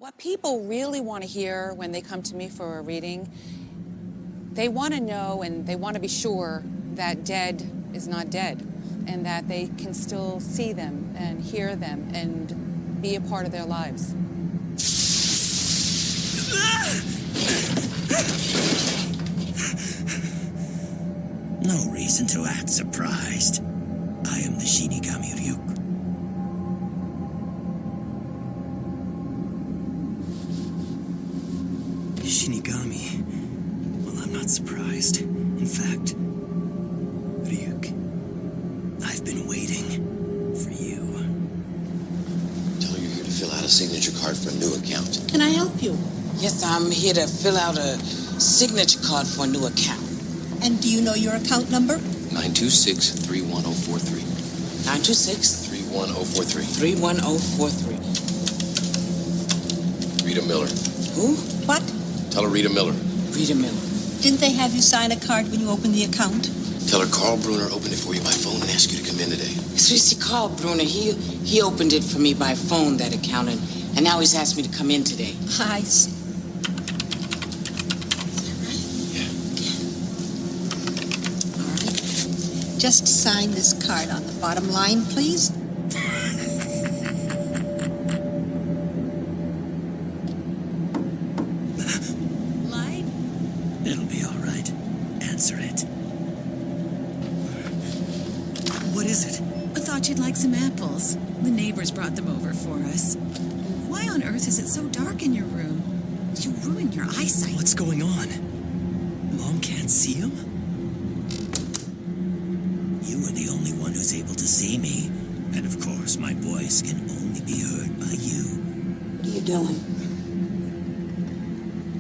What people really want to hear when they come to me for a reading, they want to know and they want to be sure that dead is not dead, and that they can still see them and hear them and be a part of their lives. No reason to act surprised. I am the Shinigami Ryuk. Shinigami? Well, I'm not surprised. In fact, Ryuk, I've been waiting for you. Tell her you're here to fill out a signature card for a new account. Can I help you? Yes, I'm here to fill out a signature card for a new account. And do you know your account number? 926-31043. 926 31043. 31043. Rita Miller. Who? What? Tell her Rita Miller. Rita Miller. Didn't they have you sign a card when you opened the account? Tell her Carl Bruner opened it for you by phone and asked you to come in today. So you see, Carl Bruner, he opened it for me by phone, that account, and now he's asked me to come in today. I see. Yeah. All right. Just sign this card on the bottom line, please. Line? It'll be all right. Answer it. What is it? I thought you'd like some apples. The neighbors brought them over for us. Why on earth is it so dark in your room? You ruined your eyesight. What's going on? Mom can't see him? You are the only one who's able to see me. And of course, my voice can only be heard by you. What are you doing?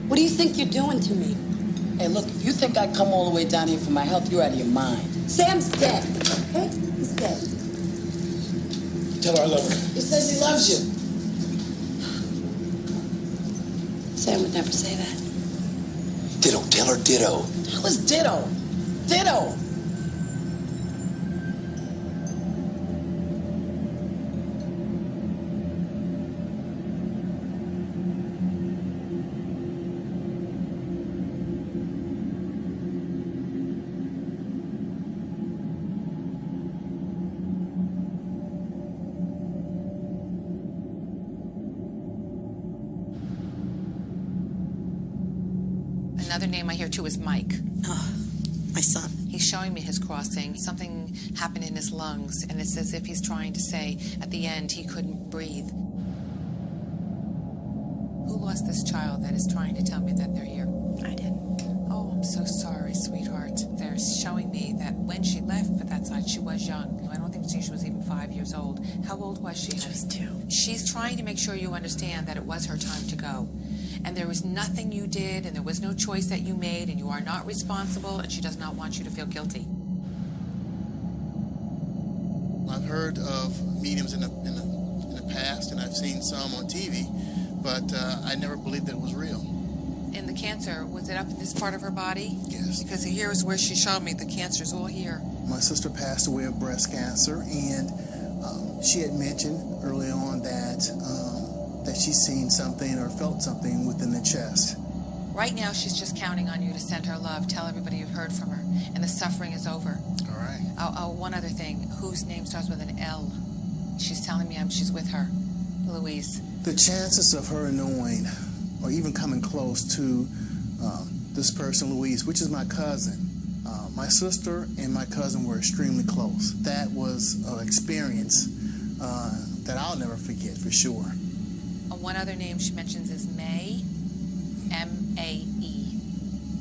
What do you think you're doing to me? Hey, look, if you think I come all the way down here for my health, you're out of your mind. Sam's dead, okay? He's dead. Tell her I love her. He says he loves you. Sam would never say that. Ditto. Tell her ditto. That was ditto. Ditto. Another name I hear too is Mike. My son. He's showing me his crossing. Something happened in his lungs, and it's as if he's trying to say at the end he couldn't breathe. Who lost this child that is trying to tell me that they're here? I did. Oh, I'm so sorry, sweetheart. They're showing me that when she left for that side, she was young. I don't think she was even 5 years old. How old was she? She was 2. She's trying to make sure you understand that it was her time to go. And there was nothing you did, and there was no choice that you made, and you are not responsible, and she does not want you to feel guilty. I've heard of mediums in the past, and I've seen some on TV, but I never believed that it was real. And the cancer, was it up in this part of her body? Yes. Because here is where she showed me the cancer's all here. My sister passed away of breast cancer, and she had mentioned early on that she's seen something or felt something within the chest. Right now, she's just counting on you to send her love. Tell everybody you've heard from her, and the suffering is over. All right. One other thing, whose name starts with an L? She's telling me she's with her, Louise. The chances of her knowing or even coming close to this person, Louise, which is my cousin, my sister and my cousin were extremely close. That was an experience that I'll never forget for sure. One other name she mentions is May, M-A-E,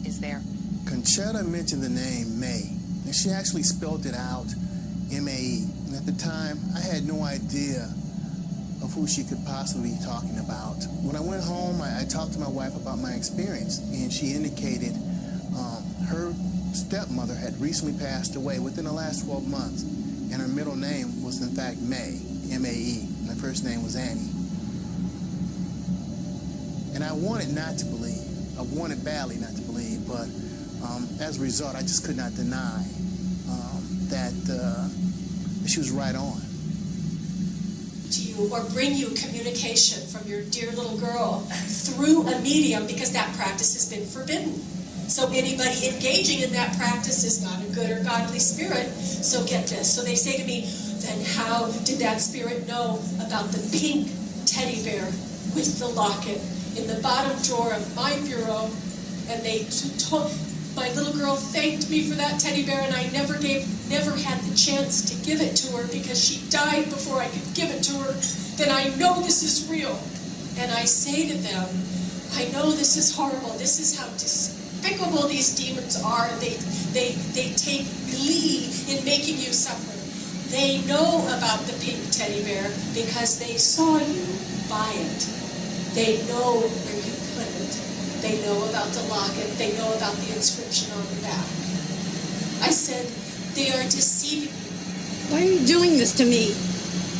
is there. Conchetta mentioned the name May, and she actually spelled it out, M-A-E. And at the time, I had no idea of who she could possibly be talking about. When I went home, I talked to my wife about my experience, and she indicated her stepmother had recently passed away within the last 12 months, and her middle name was in fact May, M-A-E. My first name was Annie. And I wanted not to believe. I wanted badly not to believe, but as a result, I just could not deny that she was right on. Do you you or bring you communication from your dear little girl through a medium, because that practice has been forbidden. So anybody engaging in that practice is not a good or godly spirit. So get this. So they say to me, then how did that spirit know about the pink teddy bear with the locket in the bottom drawer of my bureau? And they told, my little girl thanked me for that teddy bear, and I never had the chance to give it to her because she died before I could give it to her. Then I know this is real. And I say to them, I know this is horrible. This is how despicable these demons are. They take glee in making you suffer. They know about the pink teddy bear because they saw you buy it. They know where you put it. They know about the locket. They know about the inscription on the back. I said, they are deceiving you. Why are you doing this to me?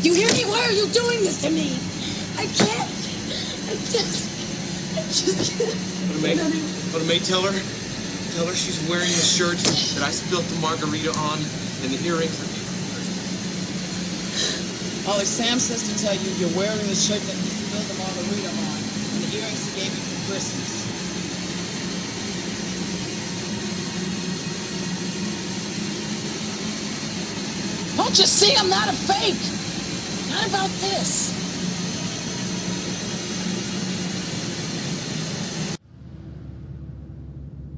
You hear me? Why are you doing this to me? I can't. I just can't. What May tell her? Tell her she's wearing the shirt that I spilled the margarita on and the earrings that Ollie, Sam says to tell you you're wearing the shirt that he spilled the margarita on and the earrings he gave you for Christmas. Don't you see I'm not a fake? Not about this.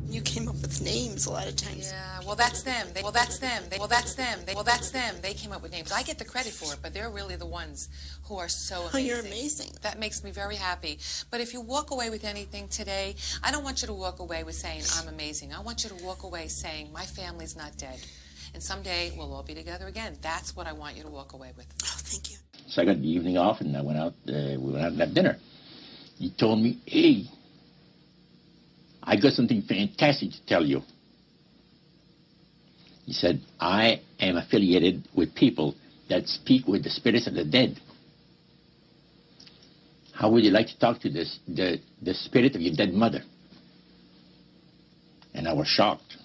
You came up with names a lot of times. Yeah, well, that's them. They came up with names. I get the credit for it, but they're really the ones who are so amazing. Oh, you're amazing. That makes me very happy. But if you walk away with anything today, I don't want you to walk away with saying, I'm amazing. I want you to walk away saying, my family's not dead. And someday we'll all be together again. That's what I want you to walk away with. Oh, thank you. So I got the evening off, and I went out. We went out and had dinner. He told me, hey, I got something fantastic to tell you. He said, I am affiliated with people that speak with the spirits of the dead. How would you like to talk to the spirit of your dead mother? And I was shocked.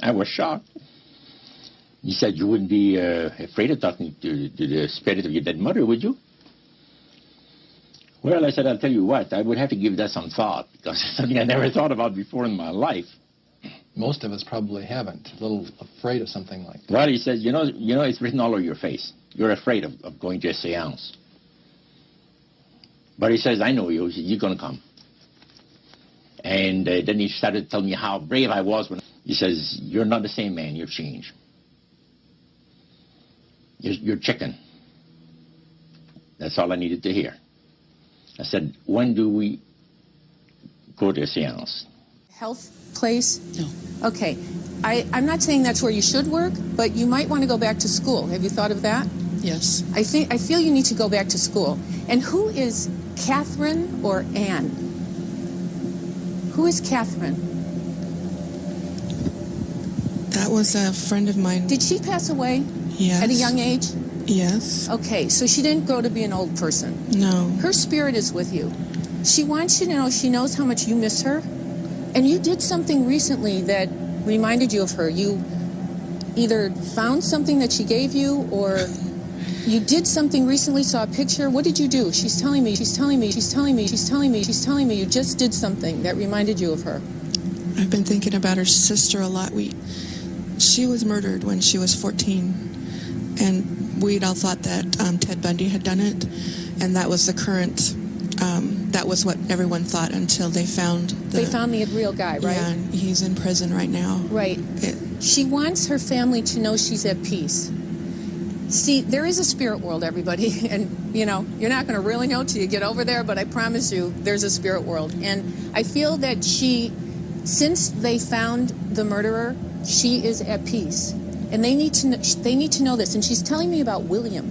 I was shocked. He said, you wouldn't be afraid of talking to the spirit of your dead mother, would you? Well, I said, I'll tell you what, I would have to give that some thought, because it's something I never thought about before in my life. Most of us probably haven't. A little afraid of something like that. Well, he says, you know, it's written all over your face. You're afraid of going to a seance. But he says, I know you. He said, you're going to come. And then he started telling me how brave I was. When he says, you're not the same man. You've changed. You're chicken. That's all I needed to hear. I said, when do we go to a seance? Health place? No. Okay. I'm not saying that's where you should work, but you might want to go back to school. Have you thought of that? Yes. I feel you need to go back to school. And who is Catherine or Anne? Who is Catherine? That was a friend of mine. Did she pass away? Yes. At a young age? Yes. Okay, so she didn't grow to be an old person. No. Her spirit is with you. She wants you to know she knows how much you miss her. And you did something recently that reminded you of her. You either found something that she gave you, or you did something recently, saw a picture. What did you do? She's telling me you just did something that reminded you of her. I've been thinking about her sister a lot. She was murdered when she was 14, and we'd all thought that Ted Bundy had done it, and that was the current, that was what everyone thought until they found the real guy, right? Yeah, and he's in prison right now. Right. She wants her family to know she's at peace. See, there is a spirit world, everybody, and, you know, you're not going to really know till you get over there, but I promise you there's a spirit world. And I feel that since they found the murderer, she is at peace. And they need to know this. And she's telling me about William.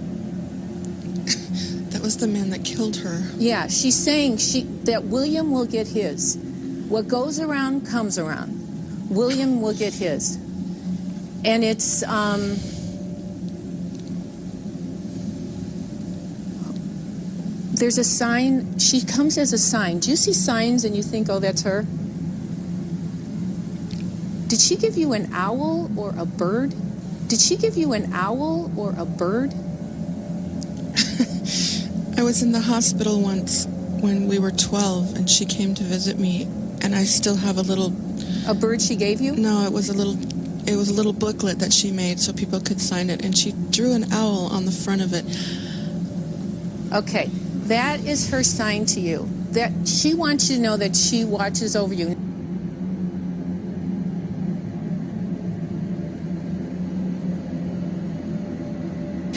That was the man that killed her. Yeah, she's saying that William will get his. What goes around comes around. William will get his. And it's, there's a sign. She comes as a sign. Do you see signs and you think, oh, that's her? Did she give you an owl or a bird? Did she give you an owl or a bird? I was in the hospital once when we were 12, and she came to visit me, and I still have a little... A bird she gave you? No, it was a little booklet that she made so people could sign it, and she drew an owl on the front of it. Okay, that is her sign to you. That she wants you to know that she watches over you.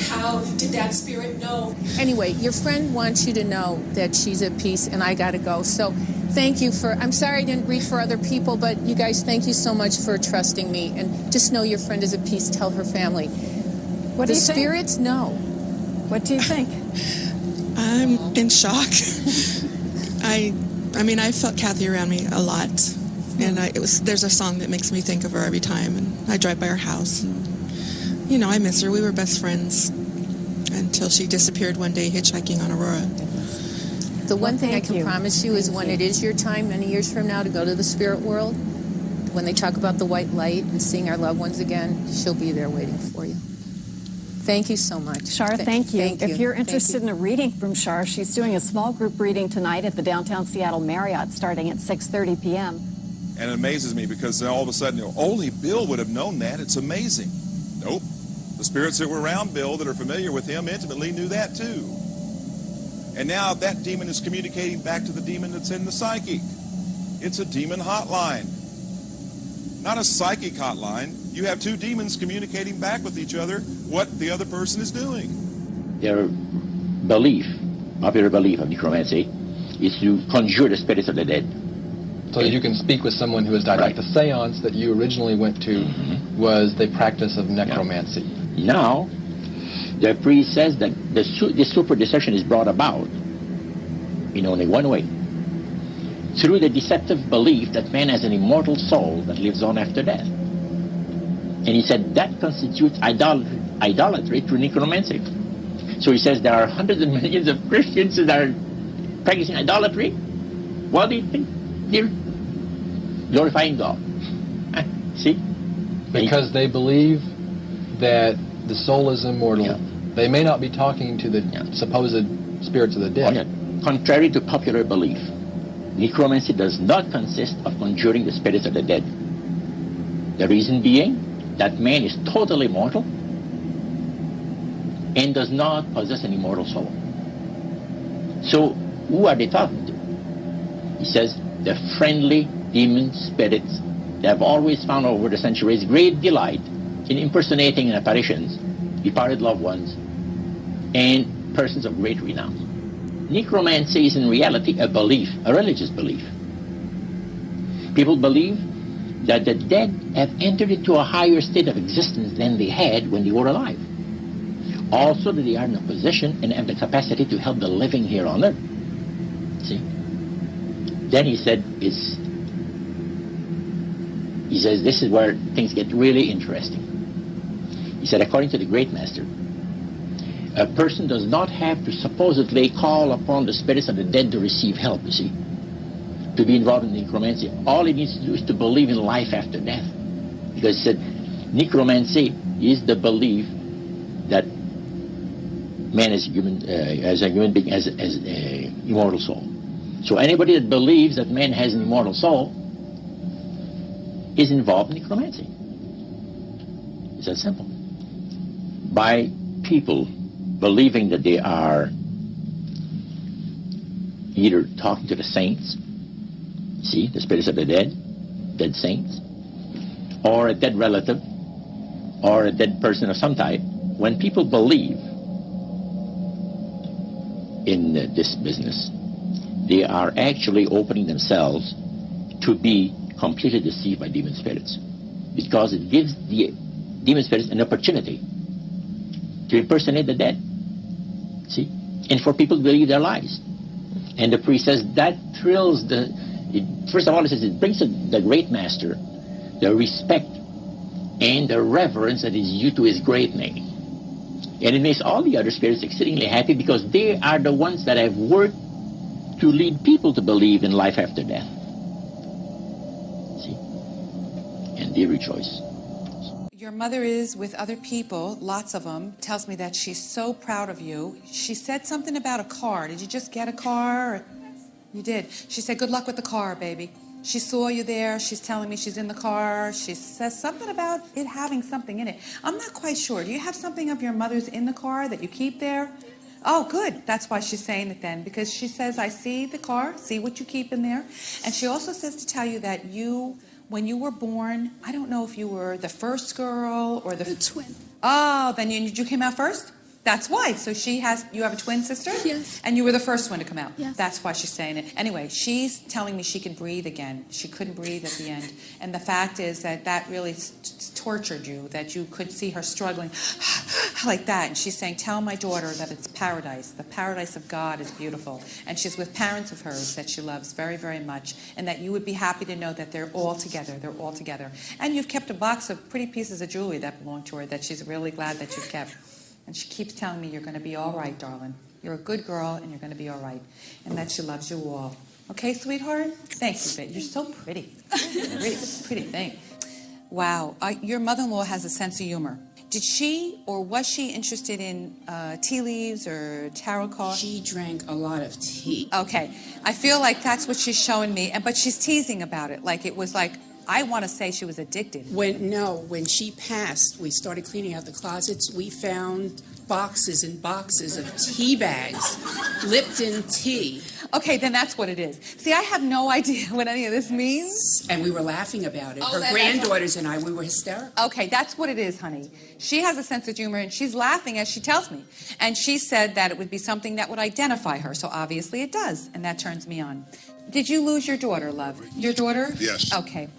How did that spirit know? Anyway, your friend wants you to know that she's at peace, and I gotta go. So thank you for, I'm sorry I didn't read for other people, but you guys, thank you so much for trusting me. And just know your friend is at peace. Tell her family. What do the you think? spirits know. What do you think? I'm in shock. I mean, I felt Kathy around me a lot, and there's a song that makes me think of her every time, and I drive by her house, and, you know, I miss her. We were best friends until she disappeared one day hitchhiking on Aurora. The one thing I can promise you is when it is your time, many years from now, to go to the spirit world, when they talk about the white light and seeing our loved ones again, she'll be there waiting for you. Thank you so much. Shar, thank you. Thank you. If you're interested in a reading from Shar, she's doing a small group reading tonight at the downtown Seattle Marriott starting at 6:30 p.m. And it amazes me because all of a sudden, only Bill would have known that. It's amazing. Nope. The spirits that were around Bill that are familiar with him intimately knew that too. And now that demon is communicating back to the demon that's in the psychic. It's a demon hotline. Not a psychic hotline. You have two demons communicating back with each other what the other person is doing. Their belief, popular belief of necromancy, is to conjure the spirits of the dead. So you can speak with someone who has died. Right. Like the seance that you originally went to was the practice of necromancy. Yeah. Now, the priest says that the super deception is brought about in only one way. Through the deceptive belief that man has an immortal soul that lives on after death. And he said that constitutes idolatry through necromancy. So he says there are hundreds of millions of Christians that are practicing idolatry. What do you think? They're glorifying God. See? Because they believe that the soul is immortal. Yeah. They may not be talking to the supposed spirits of the dead. Oh, yeah. Contrary to popular belief, necromancy does not consist of conjuring the spirits of the dead. The reason being that man is totally mortal and does not possess an immortal soul. So who are they talking to? He says the friendly demon spirits that have always found over the centuries great delight in impersonating in apparitions departed loved ones and persons of great renown. Necromancy is in reality a belief, a religious belief. People believe that the dead have entered into a higher state of existence than they had when they were alive. Also that they are in a position and have the capacity to help the living here on earth. See? Then he said, he says this is where things get really interesting. He said, according to the Great Master, a person does not have to supposedly call upon the spirits of the dead to receive help, you see, to be involved in necromancy. All he needs to do is to believe in life after death. Because he said, necromancy is the belief that man as a human being has an immortal soul. So anybody that believes that man has an immortal soul is involved in necromancy. It's that simple. By people believing that they are either talking to the saints, see, the spirits of the dead saints, or a dead relative, or a dead person of some type, when people believe in this business, they are actually opening themselves to be completely deceived by demon spirits, because it gives the demon spirits an opportunity to impersonate the dead, see, and for people to believe their lies. And the priest says that thrills first of all, it says it brings to the Great Master the respect and the reverence that is due to his great name. And it makes all the other spirits exceedingly happy because they are the ones that have worked to lead people to believe in life after death. See? And they rejoice. Your mother is with other people, lots of them, tells me that she's so proud of you. She said something about a car. Did you just get a car? You did. She said, good luck with the car, baby. She saw you there. She's telling me she's in the car. She says something about it having something in it. I'm not quite sure. Do you have something of your mother's in the car that you keep there? Oh, good. That's why she's saying it then, because she says, I see the car, see what you keep in there. And she also says to tell you that you, when you were born, I don't know if you were the first girl or the twin. Oh, then you came out first? That's why. So you have a twin sister? Yes. And you were the first one to come out? Yes. That's why she's saying it. Anyway, she's telling me she can breathe again. She couldn't breathe at the end. And the fact is that really tortured you, that you could see her struggling like that. And she's saying, tell my daughter that it's paradise. The paradise of God is beautiful. And she's with parents of hers that she loves very, very much. And that you would be happy to know that they're all together. They're all together. And you've kept a box of pretty pieces of jewelry that belong to her that she's really glad that you've kept. And she keeps telling me you're going to be all right, darling. You're a good girl, and you're going to be all right. And that she loves you all. Okay, sweetheart? Thank you, babe. You're so pretty. Pretty thing. Wow. Your mother-in-law has a sense of humor. Did she or was she interested in tea leaves or tarot cards? She drank a lot of tea. Okay. I feel like that's what she's showing me. But she's teasing about it. Like it was like, I want to say she was addicted. When she passed, we started cleaning out the closets. We found boxes and boxes of tea bags, Lipton tea. Okay, then that's what it is. See, I have no idea what any of this means. And we were laughing about it. Oh, Her granddaughters and I, we were hysterical. Okay, that's what it is, honey. She has a sense of humor, and she's laughing as she tells me. And she said that it would be something that would identify her, so obviously it does, and that turns me on. Did you lose your daughter, love? Your daughter? Yes. Okay.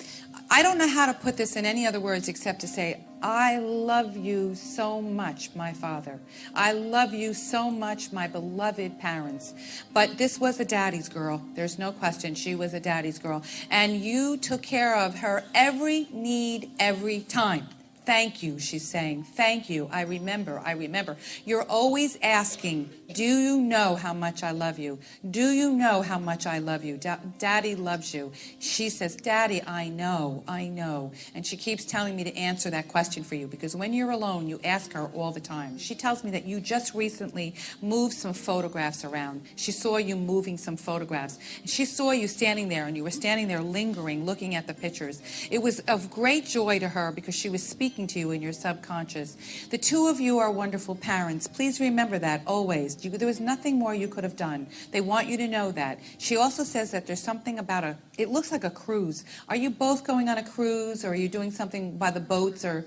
I don't know how to put this in any other words except to say, I love you so much, my father. I love you so much, my beloved parents. But this was a daddy's girl. There's no question. She was a daddy's girl. And you took care of her every need, every time. Thank you, she's saying. Thank you. I remember. You're always asking, do you know how much I love you? Do you know how much I love you? Daddy loves you. She says, Daddy, I know. And she keeps telling me to answer that question for you because when you're alone, you ask her all the time. She tells me that you just recently moved some photographs around. She saw you moving some photographs. She saw you standing there, and you were standing there lingering, looking at the pictures. It was of great joy to her because she was speaking to you in your subconscious. The two of you are wonderful parents. Please remember that always. There was nothing more you could have done. They want you to know that. She also says that there's something about it looks like a cruise. Are you both going on a cruise, or are you doing something by the boats, or?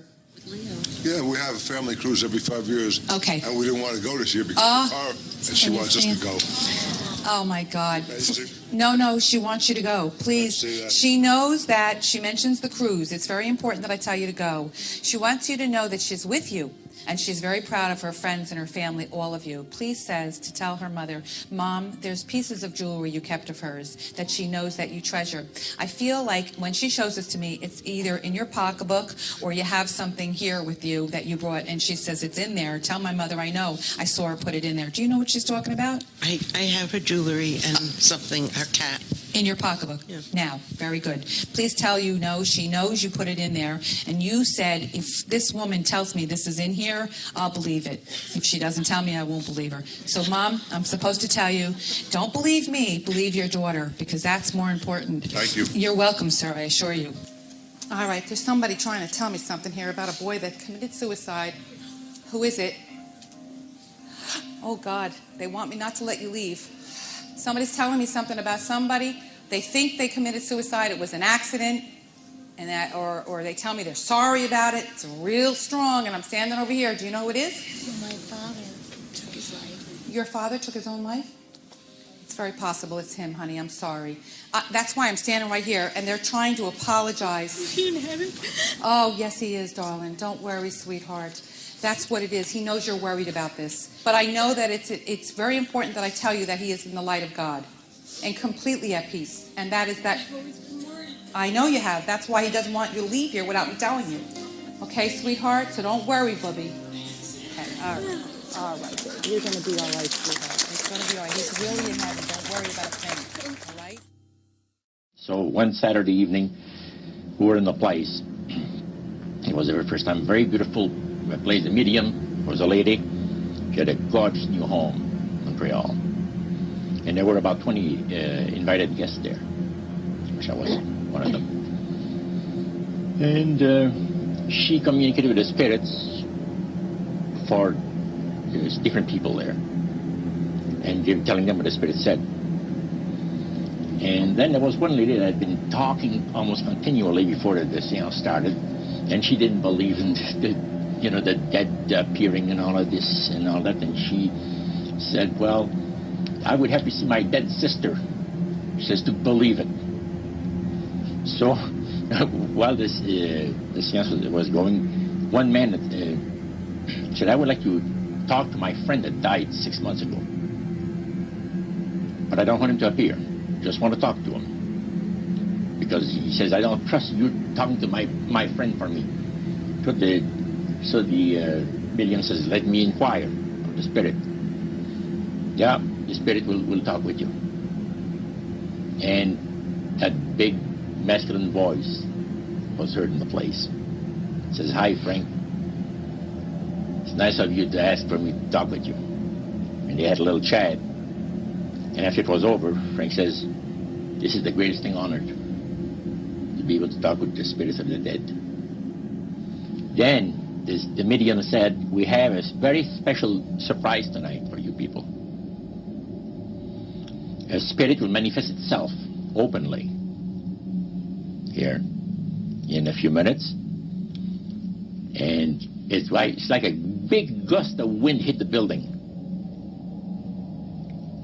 Yeah, we have a family cruise every 5 years. Okay. And we didn't want to go this year because of the car, and she wants us to go. Oh, my God. No, she wants you to go. Please. She knows that. She mentions the cruise. It's very important that I tell you to go. She wants you to know that she's with you. And she's very proud of her friends and her family, all of you. Please says to tell her mother, Mom, there's pieces of jewelry you kept of hers that she knows that you treasure. I feel like when she shows this to me, it's either in your pocketbook or you have something here with you that you brought. And she says, it's in there. Tell my mother I know. I saw her put it in there. Do you know what she's talking about? I have her jewelry and something, her cat. In your pocketbook? Yeah. Now, very good. Please tell you no, she knows you put it in there. And you said, if this woman tells me this is in here, I'll believe it. If she doesn't tell me, I won't believe her. So, Mom, I'm supposed to tell you, don't believe me, believe your daughter, because that's more important. Thank you. You're welcome, sir, I assure you. All right, there's somebody trying to tell me something here about a boy that committed suicide. Who is it? Oh, God, they want me not to let you leave. Somebody's telling me something about somebody. They think they committed suicide. It was an accident. And that, or they tell me they're sorry about it. It's real strong, and I'm standing over here. Do you know who it is? My father took his life. Your father took his own life? It's very possible it's him, honey. I'm sorry. That's why I'm standing right here, and they're trying to apologize. Is he in heaven? Oh, yes, he is, darling. Don't worry, sweetheart. That's what it is. He knows you're worried about this. But I know that it's very important that I tell you that he is in the light of God and completely at peace. And that is that. I know you have. That's why he doesn't want you to leave here without me telling you. Okay, sweetheart? So don't worry, Bubby. Okay, all right, baby. You're going to be all right, sweetheart. It's going to be all right. He's really in heaven. Don't worry about a thing. All right? So one Saturday evening, we were in the place. It was the very first time. Very beautiful. Played the medium. Was a lady. She had a gorgeous new home in Montreal. And there were about 20 invited guests there, which I was one of them. And she communicated with the spirits for different people there, and telling them what the spirit said. And then there was one lady that had been talking almost continually before the seance started, and she didn't believe in the dead appearing and all of this and all that, and she said, well, I would have to see my dead sister, she says, to believe it. So while the seance was going, one man said, I would like to talk to my friend that died 6 months ago, but I don't want him to appear. Just want to talk to him, because he says, I don't trust you talking to my friend for me. So the medium says, let me inquire of the spirit. Yeah, the spirit will talk with you. And that big masculine voice was heard in the place. It says, hi, Frank. It's nice of you to ask for me to talk with you. And they had a little chat. And after it was over, Frank says, this is the greatest thing on earth, to be able to talk with the spirits of the dead. Then the medium said, we have a very special surprise tonight for you people. A spirit will manifest itself openly here in a few minutes. And it's like a big gust of wind hit the building.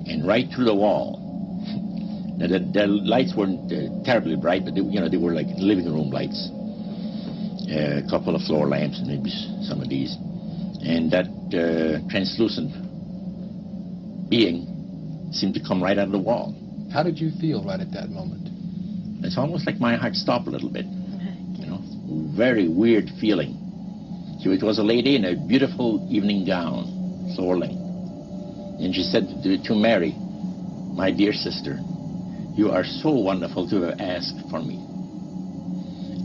And right through the wall. Now, the lights weren't terribly bright, but they were like living room lights. A couple of floor lamps and maybe some of these. And that translucent being seemed to come right out of the wall. How did you feel right at that moment? It's almost like my heart stopped a little bit. Very weird feeling. So it was a lady in a beautiful evening gown, swirling. And she said to Mary, my dear sister, you are so wonderful to have asked for me.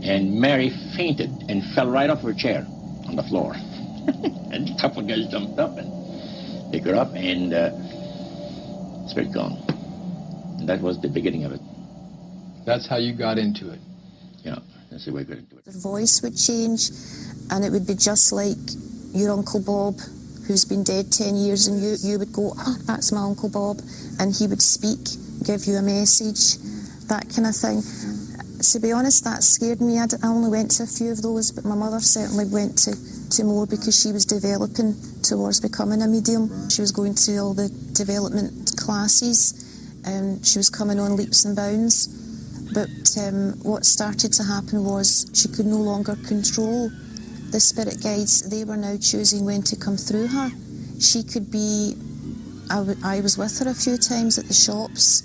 And Mary fainted and fell right off her chair on the floor. And a couple of guys jumped up and picked her up, and spirit gone. And that was the beginning of it. That's how you got into it? Yeah, that's the way I got into it. The voice would change, and it would be just like your Uncle Bob, who's been dead 10 years, and you would go, oh, that's my Uncle Bob, and he would speak, give you a message, that kind of thing. To be honest, that scared me. I only went to a few of those, but my mother certainly went to more, because she was developing towards becoming a medium. She was going to all the development classes, and she was coming on leaps and bounds. But what started to happen was she could no longer control the spirit guides. They were now choosing when to come through her. She could be, I was with her a few times at the shops,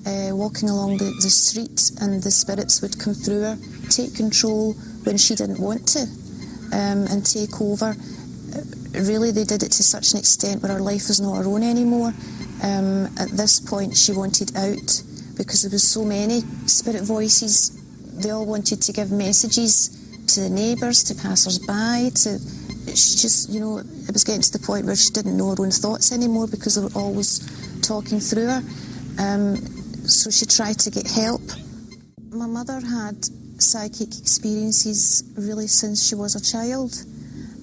walking along the street, and the spirits would come through her, take control when she didn't want to, and take over. Really, they did it to such an extent where her life was not her own anymore. At this point, she wanted out, because there was so many spirit voices. They all wanted to give messages to the neighbours, to passers-by, she just, it was getting to the point where she didn't know her own thoughts anymore, because they were always talking through her. So she tried to get help. My mother had psychic experiences really since she was a child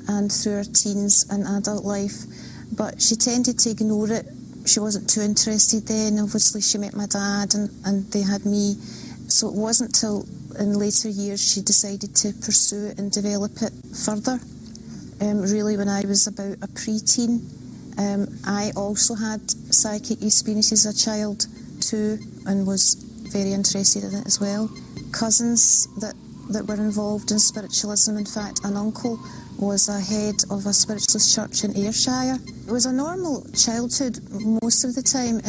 and through her teens and adult life, but she tended to ignore it. She wasn't too interested then. Obviously she met my dad and they had me, so it wasn't till in later years she decided to pursue it and develop it further. Really, when I was about a preteen, I also had psychic experiences as a child too, and was very interested in it as well. Cousins that were involved in spiritualism. In fact, an uncle was a head of a spiritualist church in Ayrshire. It was a normal childhood most of the time.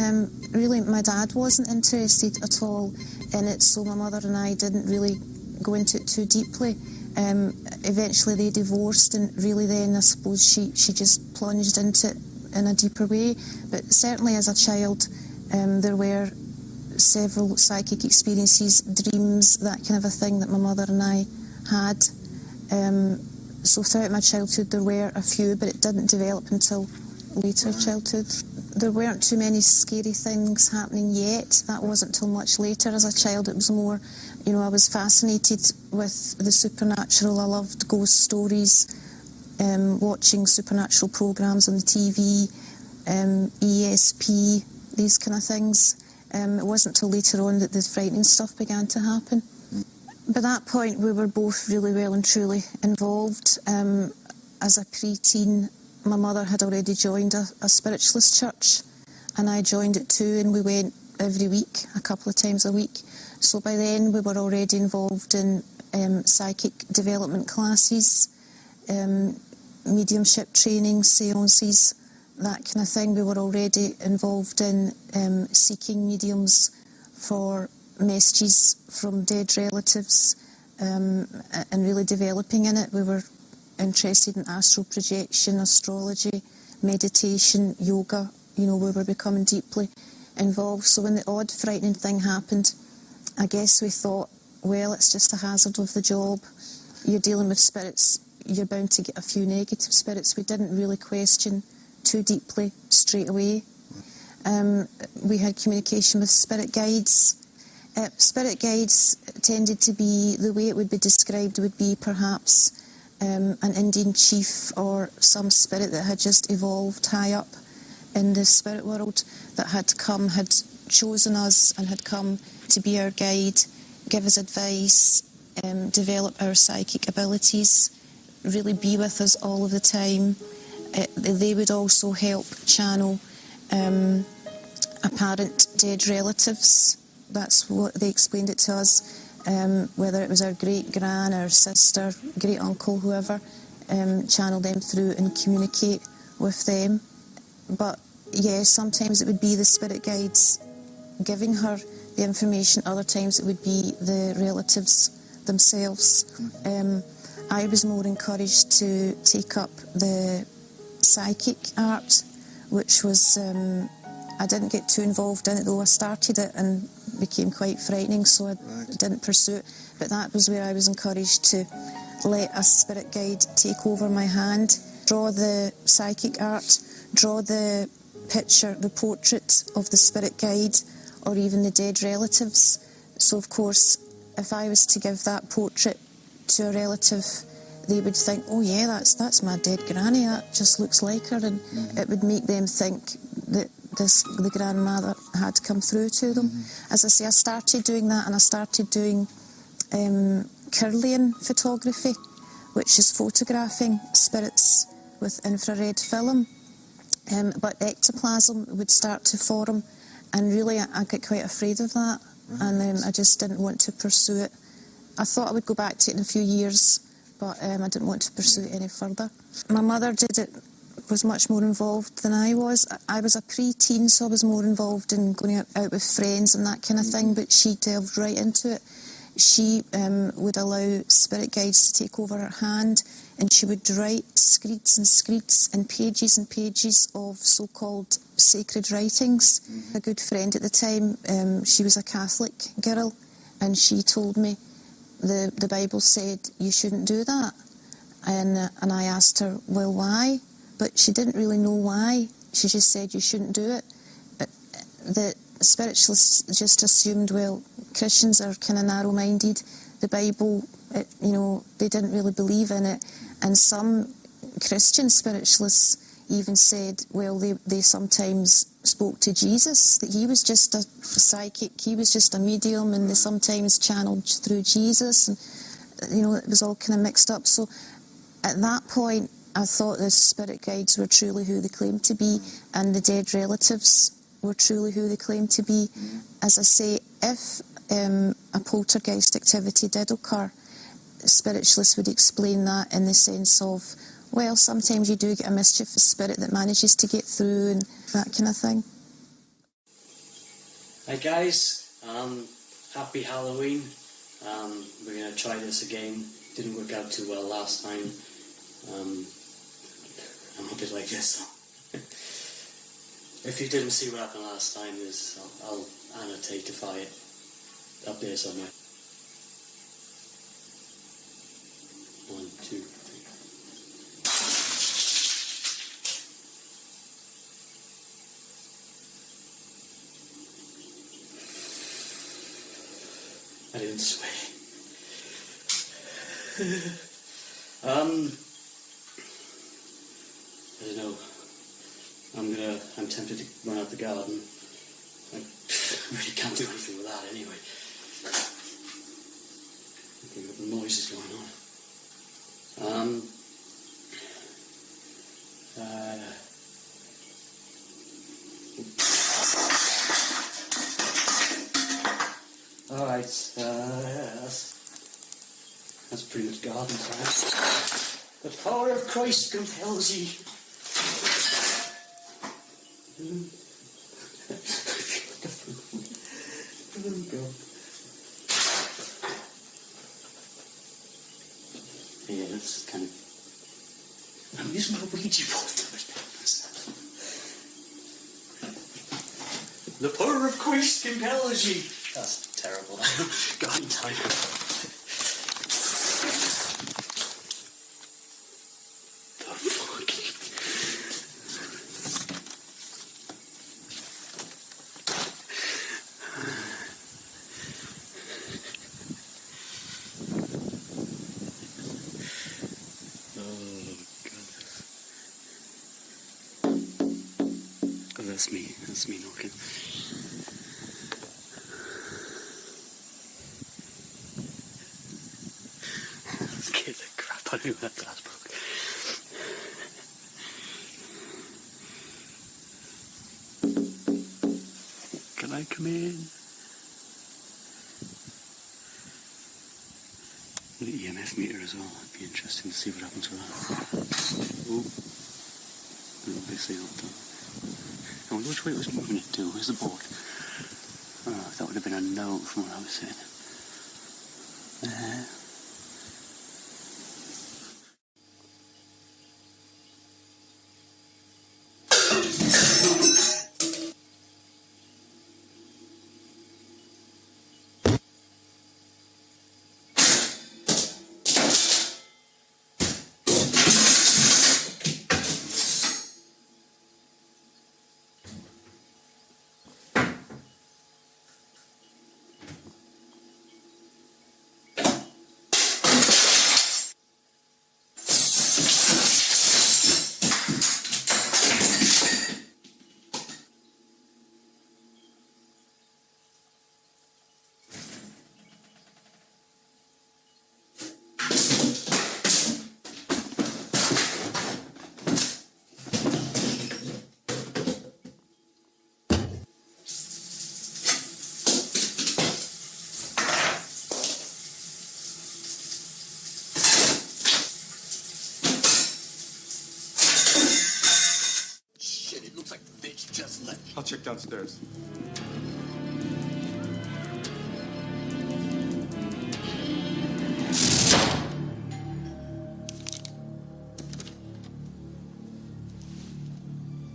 Really, my dad wasn't interested at all in it, so my mother and I didn't really go into it too deeply. Eventually they divorced, and really then I suppose she just plunged into it in a deeper way. But certainly as a child, there were several psychic experiences, dreams, that kind of a thing that my mother and I had. So throughout my childhood there were a few, but it didn't develop until later childhood. There weren't too many scary things happening yet. That wasn't till much later. As a child it was more, I was fascinated with the supernatural. I loved ghost stories, watching supernatural programmes on the TV, ESP, these kind of things. It wasn't till later on that the frightening stuff began to happen. By that point we were both really well and truly involved. As a pre-teen, my mother had already joined a spiritualist church, and I joined it too, and we went every week, a couple of times a week. So by then we were already involved in psychic development classes, mediumship training, seances, that kind of thing. We were already involved in seeking mediums for messages from dead relatives, and really developing in it. We were interested in astral projection, astrology, meditation, yoga. We were becoming deeply involved. So when the odd frightening thing happened, I guess we thought, well, it's just a hazard of the job. You're dealing with spirits, you're bound to get a few negative spirits. We didn't really question too deeply straight away. We had communication with spirit guides. Spirit guides tended to be, the way it would be described would be perhaps an Indian chief or some spirit that had just evolved high up in the spirit world, that had chosen us and had come to be our guide, give us advice, develop our psychic abilities, really be with us all of the time. They would also help channel apparent dead relatives. That's what they explained it to us, whether it was our great-gran, our sister, great-uncle, whoever, channel them through and communicate with them. But yeah, sometimes it would be the spirit guides giving her the information, other times it would be the relatives themselves. I was more encouraged to take up the psychic art, which was, I didn't get too involved in it, though I started it and became quite frightening, so I didn't pursue it. But that was where I was encouraged to let a spirit guide take over my hand, draw the psychic art, draw the picture, the portrait of the spirit guide, or even the dead relatives. So of course, if I was to give that portrait to a relative, they would think, oh yeah, that's my dead granny, that just looks like her, and it would make them think that the grandmother had come through to them. As I say, I started doing that, and I started doing Kirlian photography, which is photographing spirits with infrared film. But ectoplasm would start to form, and really I got quite afraid of that, and I just didn't want to pursue it. I thought I would go back to it in a few years, but I didn't want to pursue it any further. My mother was much more involved than I was. I was a pre-teen, so I was more involved in going out with friends and that kind of thing, but she delved right into it. She would allow spirit guides to take over her hand, and she would write screeds and screeds and pages of so-called sacred writings. A good friend at the time, she was a Catholic girl, and she told me the Bible said you shouldn't do that. And I asked her, well, why? But she didn't really know why. She just said you shouldn't do it. The spiritualists just assumed, well, Christians are kind of narrow-minded. The Bible, they didn't really believe in it. And some Christian spiritualists even said, well, they sometimes spoke to Jesus, that he was just a psychic, he was just a medium, and they sometimes channeled through Jesus, and it was all kind of mixed up. So at that point I thought the spirit guides were truly who they claimed to be, and the dead relatives were truly who they claimed to be. As I say, if a poltergeist activity did occur, spiritualists would explain that in the sense of, well, sometimes you do get a mischievous spirit that manages to get through and that kind of thing. Hi guys, happy Halloween. We're going to try this again. Didn't work out too well last time. I'm a bit like this though. If you didn't see what happened last time, I'll annotate it up there somewhere. 1, 2. I didn't swear. I don't know. I'm tempted to run out the garden. I really can't do anything with that anyway. I think the noise is going on. Alright, that's pretty much garden time. The power of Christ compels ye. Yeah, that's kind of... I'm using my Ouija board to myself. The power of Christ compels ye. That's terrible. Garden time. The fuck? Oh, that's me knocking. Scared the crap out of me when that glass broke. Can I come in? The EMF meter as well. It'd be interesting to see what happens with that. Oh, obviously not done. I wonder which way it was moving it to. Where's the board? Oh, that would have been a no from what I was saying. I'll check downstairs.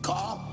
Call.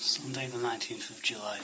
Sunday the 19th of July.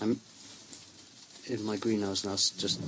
I'm in my greenhouse now, it's just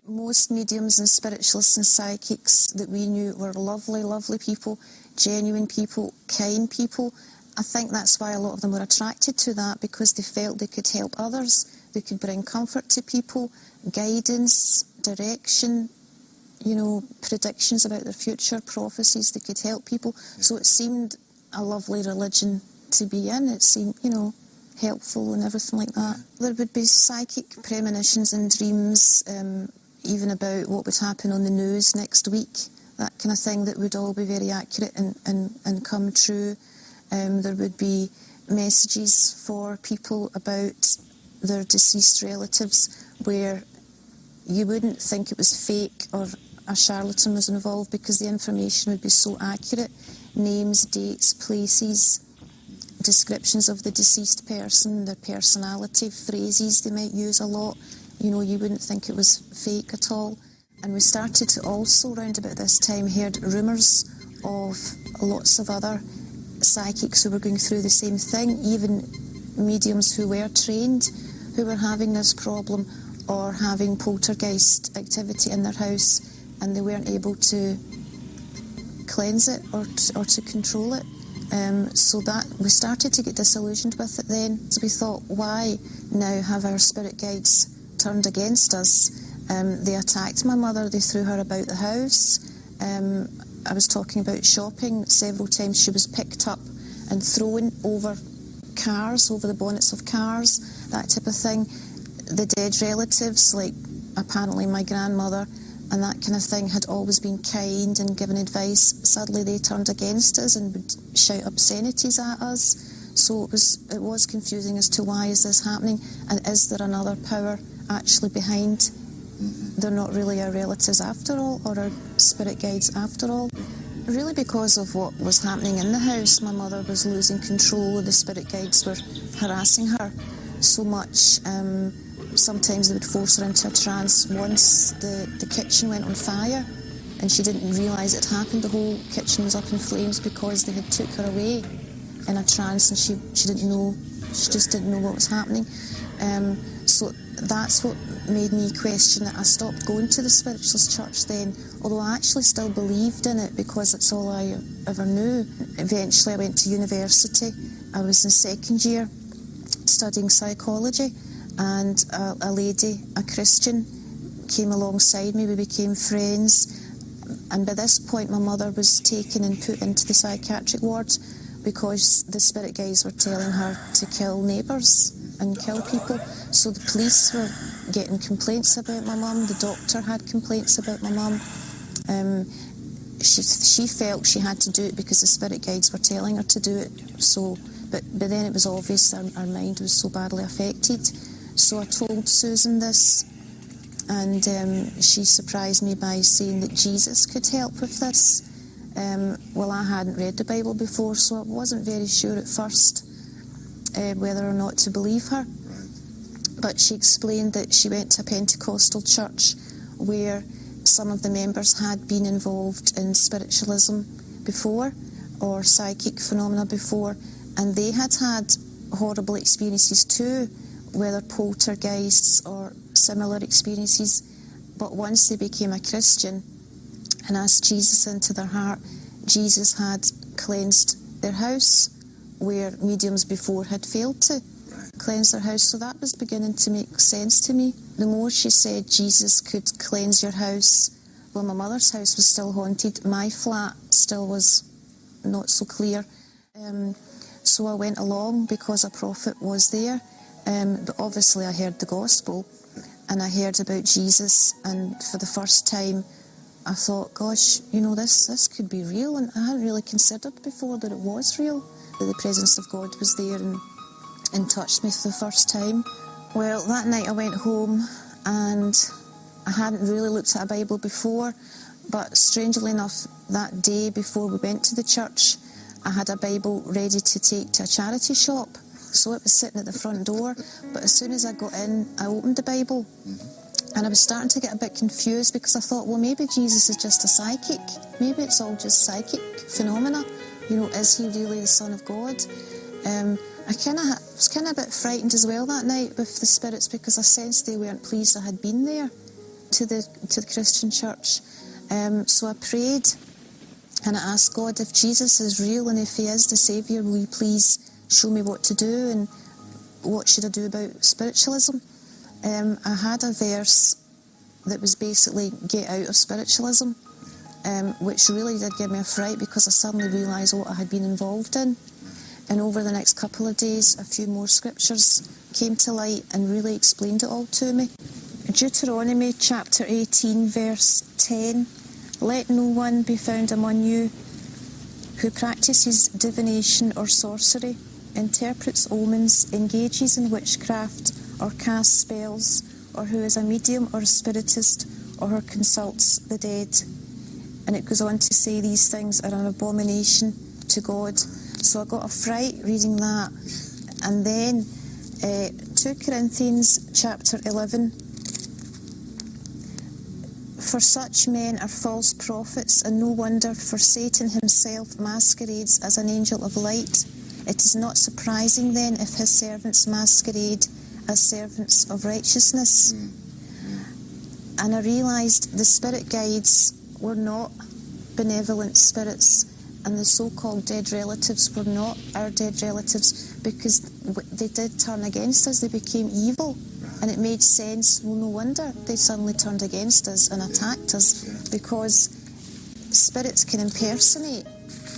Most mediums and spiritualists and psychics that we knew were lovely, lovely people, genuine people, kind people. I think that's why a lot of them were attracted to that, because they felt they could help others, they could bring comfort to people, guidance, direction, you know, predictions about their future, prophecies, they could help people. So it seemed a lovely religion to be in. It seemed, you know, helpful and everything like that. There would be psychic premonitions and dreams, even about what would happen on the news next week, that kind of thing, that would all be very accurate and come true. There would be messages for people about their deceased relatives where you wouldn't think it was fake or a charlatan was involved, because the information would be so accurate. Names, dates, places, descriptions of the deceased person, their personality, phrases they might use a lot. You know, you wouldn't think it was fake at all. And we started to also, round about this time, heard rumours of lots of other psychics who were going through the same thing, even mediums who were trained, who were having this problem or having poltergeist activity in their house, and they weren't able to cleanse it or to control it. So that we started to get disillusioned with it then. So we thought, why now have our spirit guides turned against us? They attacked my mother, they threw her about the house. I was talking about shopping. Several times she was picked up and thrown over cars, over the bonnets of cars, that type of thing. The dead relatives, like apparently my grandmother and that kind of thing, had always been kind and given advice. Suddenly they turned against us and would shout obscenities at us. So it was confusing as to why is this happening, and is there another power actually behind? They're not really our relatives after all, or our spirit guides after all. Really because of what was happening in the house, my mother was losing control. The spirit guides were harassing her so much. Sometimes they would force her into a trance. Once the kitchen went on fire and she didn't realise it happened. The whole kitchen was up in flames because they had took her away in a trance, and she didn't know, she just didn't know what was happening. So that's what made me question it. I stopped going to the Spiritualist church then, although I actually still believed in it because it's all I ever knew. Eventually I went to university. I was in second year studying psychology, and a lady, a Christian, came alongside me. We became friends, and by this point my mother was taken and put into the psychiatric ward because the spirit guides were telling her to kill neighbours and kill people. So the police were getting complaints about my mum. The doctor had complaints about my mum. She felt she had to do it because the spirit guides were telling her to do it. So, but then it was obvious our mind was so badly affected. So I told Susan this, and she surprised me by saying that Jesus could help with this. Well, I hadn't read the Bible before, so I wasn't very sure at first whether or not to believe her. But she explained that she went to a Pentecostal church where some of the members had been involved in spiritualism before, or psychic phenomena before, and they had had horrible experiences too, whether poltergeists or similar experiences. But once they became a Christian and asked Jesus into their heart, Jesus had cleansed their house where mediums before had failed to cleanse their house. So that was beginning to make sense to me. The more she said Jesus could cleanse your house, well, my mother's house was still haunted. My flat still was not so clear. So I went along because a prophet was there. But obviously I heard the gospel, and I heard about Jesus, and for the first time I thought, gosh, you know, this could be real, and I hadn't really considered before that it was real, that the presence of God was there and touched me for the first time. Well, that night I went home, and I hadn't really looked at a Bible before, but strangely enough, that day before we went to the church, I had a Bible ready to take to a charity shop. So it was sitting at the front door, but as soon as I got in, I opened the Bible, and I was starting to get a bit confused, because I thought, well, maybe Jesus is just a psychic. Maybe it's all just psychic phenomena. You know, is he really the Son of God? I was kind of a bit frightened as well that night with the spirits, because I sensed they weren't pleased I had been there to the Christian church. So I prayed, and I asked God, if Jesus is real and if he is the Saviour, will you please show me what to do and what should I do about spiritualism. I had a verse that was basically get out of spiritualism, which really did give me a fright, because I suddenly realised what I had been involved in. And over the next couple of days, a few more scriptures came to light and really explained it all to me. Deuteronomy chapter 18 verse 10, let no one be found among you who practices divination or sorcery, interprets omens, engages in witchcraft, or casts spells, or who is a medium or a spiritist, or who consults the dead. And it goes on to say these things are an abomination to God. So I got a fright reading that. And then 2 Corinthians chapter 11, for such men are false prophets, and no wonder, for Satan himself masquerades as an angel of light. It is not surprising then if his servants masquerade as servants of righteousness. And I realised the spirit guides were not benevolent spirits, and the so-called dead relatives were not our dead relatives, because they did turn against us. They became evil, and it made sense. Well, no wonder they suddenly turned against us and attacked us, because spirits can impersonate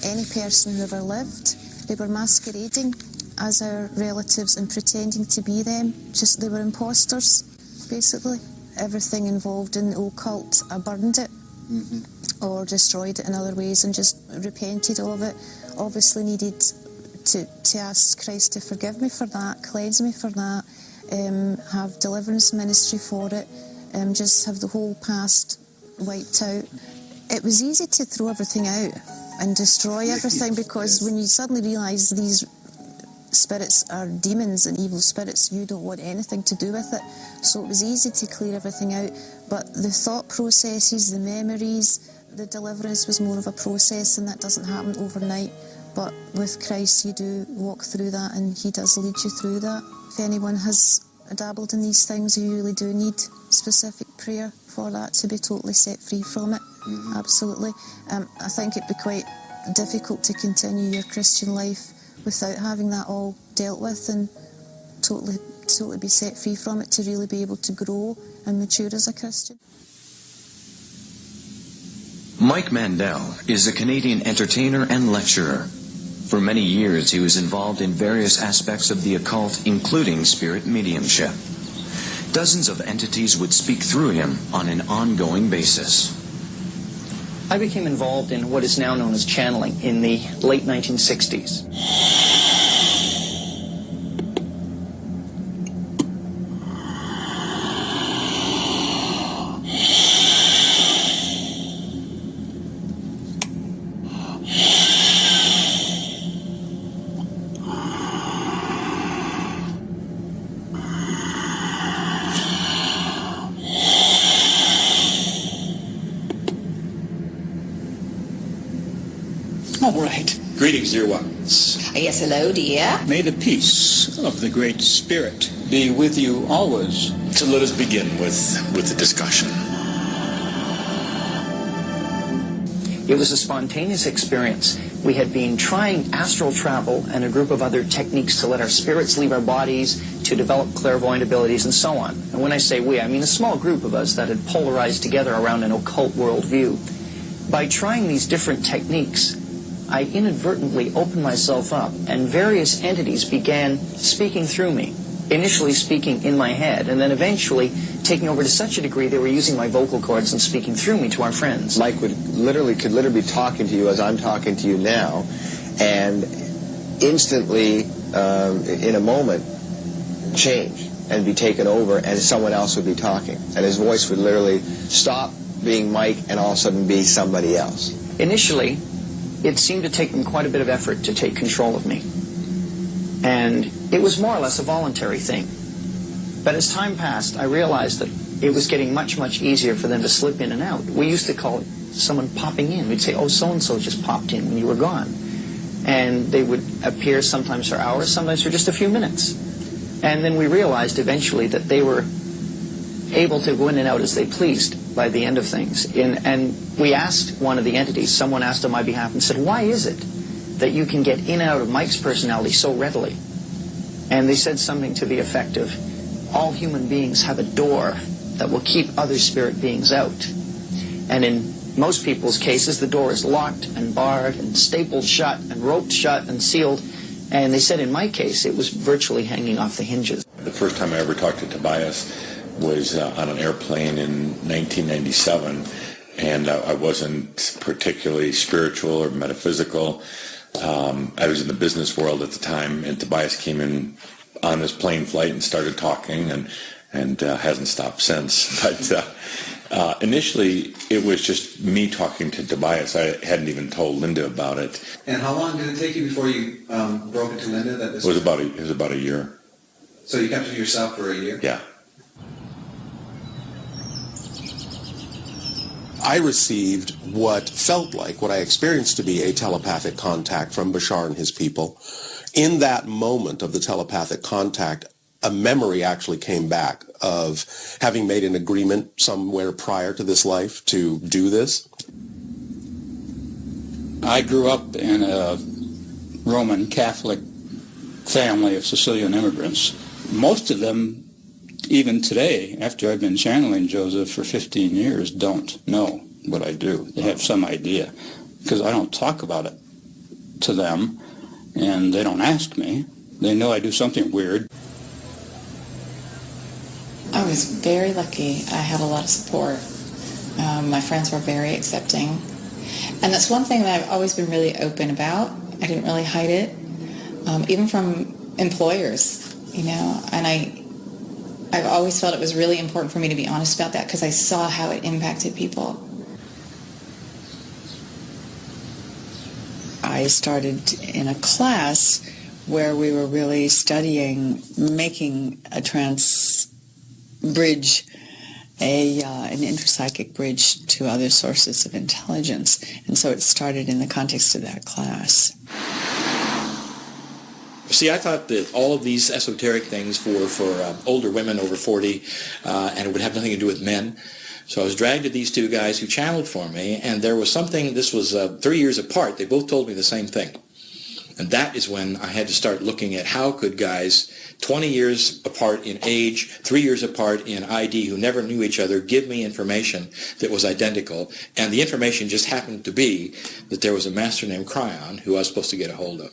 any person who ever lived. They were masquerading as our relatives and pretending to be them. Just they were imposters, basically. Everything involved in the occult, I burned it or destroyed it in other ways and just repented of it. Obviously needed to ask Christ to forgive me for that, cleanse me for that, have deliverance ministry for it, just have the whole past wiped out. It was easy to throw everything out and destroy everything, because when you suddenly realise these spirits are demons and evil spirits, you don't want anything to do with it. So it was easy to clear everything out. But the thought processes, the memories, the deliverance was more of a process, and that doesn't happen overnight. But with Christ you do walk through that, and he does lead you through that. If anyone has dabbled in these things, you really do need specific prayer for that to be totally set free from it. Absolutely. I think it'd be quite difficult to continue your Christian life without having that all dealt with and totally be set free from it, to really be able to grow and mature as a Christian. Mike Mandel is a Canadian entertainer and lecturer. For many years, he was involved in various aspects of the occult, including spirit mediumship. Dozens of entities would speak through him on an ongoing basis. I became involved in what is now known as channeling in the late 1960s. All right. Greetings, dear ones. Yes, hello, dear. May the peace of the Great Spirit be with you always. So let us begin with the discussion. It was a spontaneous experience. We had been trying astral travel and a group of other techniques to let our spirits leave our bodies, to develop clairvoyant abilities, and so on. And when I say we, I mean a small group of us that had polarized together around an occult worldview. By trying these different techniques, I inadvertently opened myself up, and various entities began speaking through me. initially speaking in my head, and then eventually taking over to such a degree they were using my vocal cords and speaking through me to our friends. Mike could literally be talking to you as I'm talking to you now, and instantly, in a moment, change and be taken over, and someone else would be talking. And his voice would literally stop being Mike and all of a sudden be somebody else. Initially, it seemed to take them quite a bit of effort to take control of me. And it was more or less a voluntary thing. But as time passed, I realized that it was getting much, much easier for them to slip in and out. We used to call it someone popping in. We'd say, oh, so-and-so just popped in when you were gone. And they would appear sometimes for hours, sometimes for just a few minutes. And then we realized eventually that they were able to go in and out as they pleased by the end of things. And we asked one of the entities, someone asked on my behalf and said, why is it that you can get in and out of Mike's personality so readily? And they said something to the effect of, all human beings have a door that will keep other spirit beings out. And in most people's cases, the door is locked and barred and stapled shut and roped shut and sealed. And they said in my case, it was virtually hanging off the hinges. The first time I ever talked to Tobias was on an airplane in 1997, and I wasn't particularly spiritual or metaphysical. I was in the business world at the time, and Tobias came in on this plane flight and started talking, and hasn't stopped since. But initially, it was just me talking to Tobias. I hadn't even told Linda about it. And how long did it take you before you broke it to Linda that this It was about a year. So you kept it to yourself for a year? Yeah. I received what felt like, what I experienced to be a telepathic contact from Bashar and his people. In that moment of the telepathic contact, a memory actually came back of having made an agreement somewhere prior to this life to do this. I grew up in a Roman Catholic family of Sicilian immigrants. Most of them, even today, after I've been channeling Joseph for 15 years, don't know what I do. They have some idea, because I don't talk about it to them, and they don't ask me. They know I do something weird. I was very lucky. I had a lot of support. My friends were very accepting. And that's one thing that I've always been really open about. I didn't really hide it, even from employers, you know. And I've always felt it was really important for me to be honest about that, because I saw how it impacted people. I started in a class where we were really studying making a bridge, an interpsychic bridge to other sources of intelligence. And so it started in the context of that class. See, I thought that all of these esoteric things were for older women over 40, and it would have nothing to do with men. So I was dragged to these two guys who channeled for me, and there was something, this was 3 years apart, they both told me the same thing. And that is when I had to start looking at how could guys 20 years apart in age, 3 years apart in ID, who never knew each other, give me information that was identical. And the information just happened to be that there was a master named Cryon who I was supposed to get a hold of.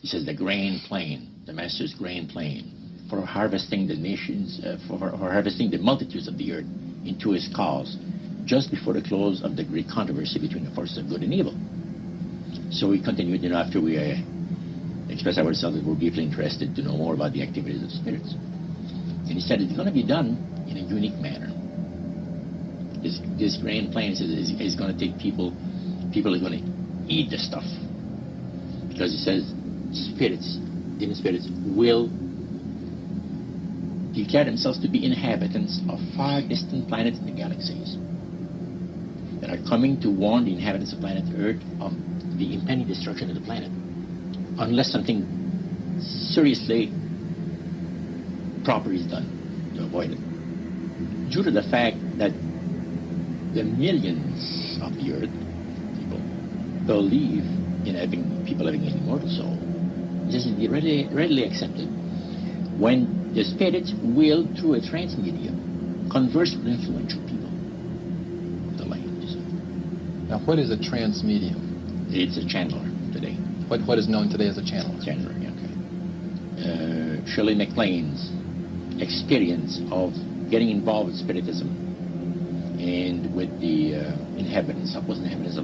He says the grain plane, the master's grain plane, for harvesting the nations, for harvesting the multitudes of the earth into his cause, just before the close of the great controversy between the forces of good and evil. So we continued, after we expressed ourselves that we're deeply interested to know more about the activities of spirits. And he said it's going to be done in a unique manner. This grain plane is going to take people are going to eat the stuff. Because he says demon spirits will declare themselves to be inhabitants of far distant planets in the galaxies that are coming to warn the inhabitants of planet Earth of the impending destruction of the planet, unless something seriously proper is done to avoid it. Due to the fact that the millions of the Earth people believe in people having an immortal soul, this is readily accepted. When the spirits will, through a trance medium, converse with influential people of the land. Now, what is a trance medium? It's a channeler today. What is known today as a channeler? Channeler, yeah, okay. Shirley MacLaine's experience of getting involved with Spiritism and with the inhabitants of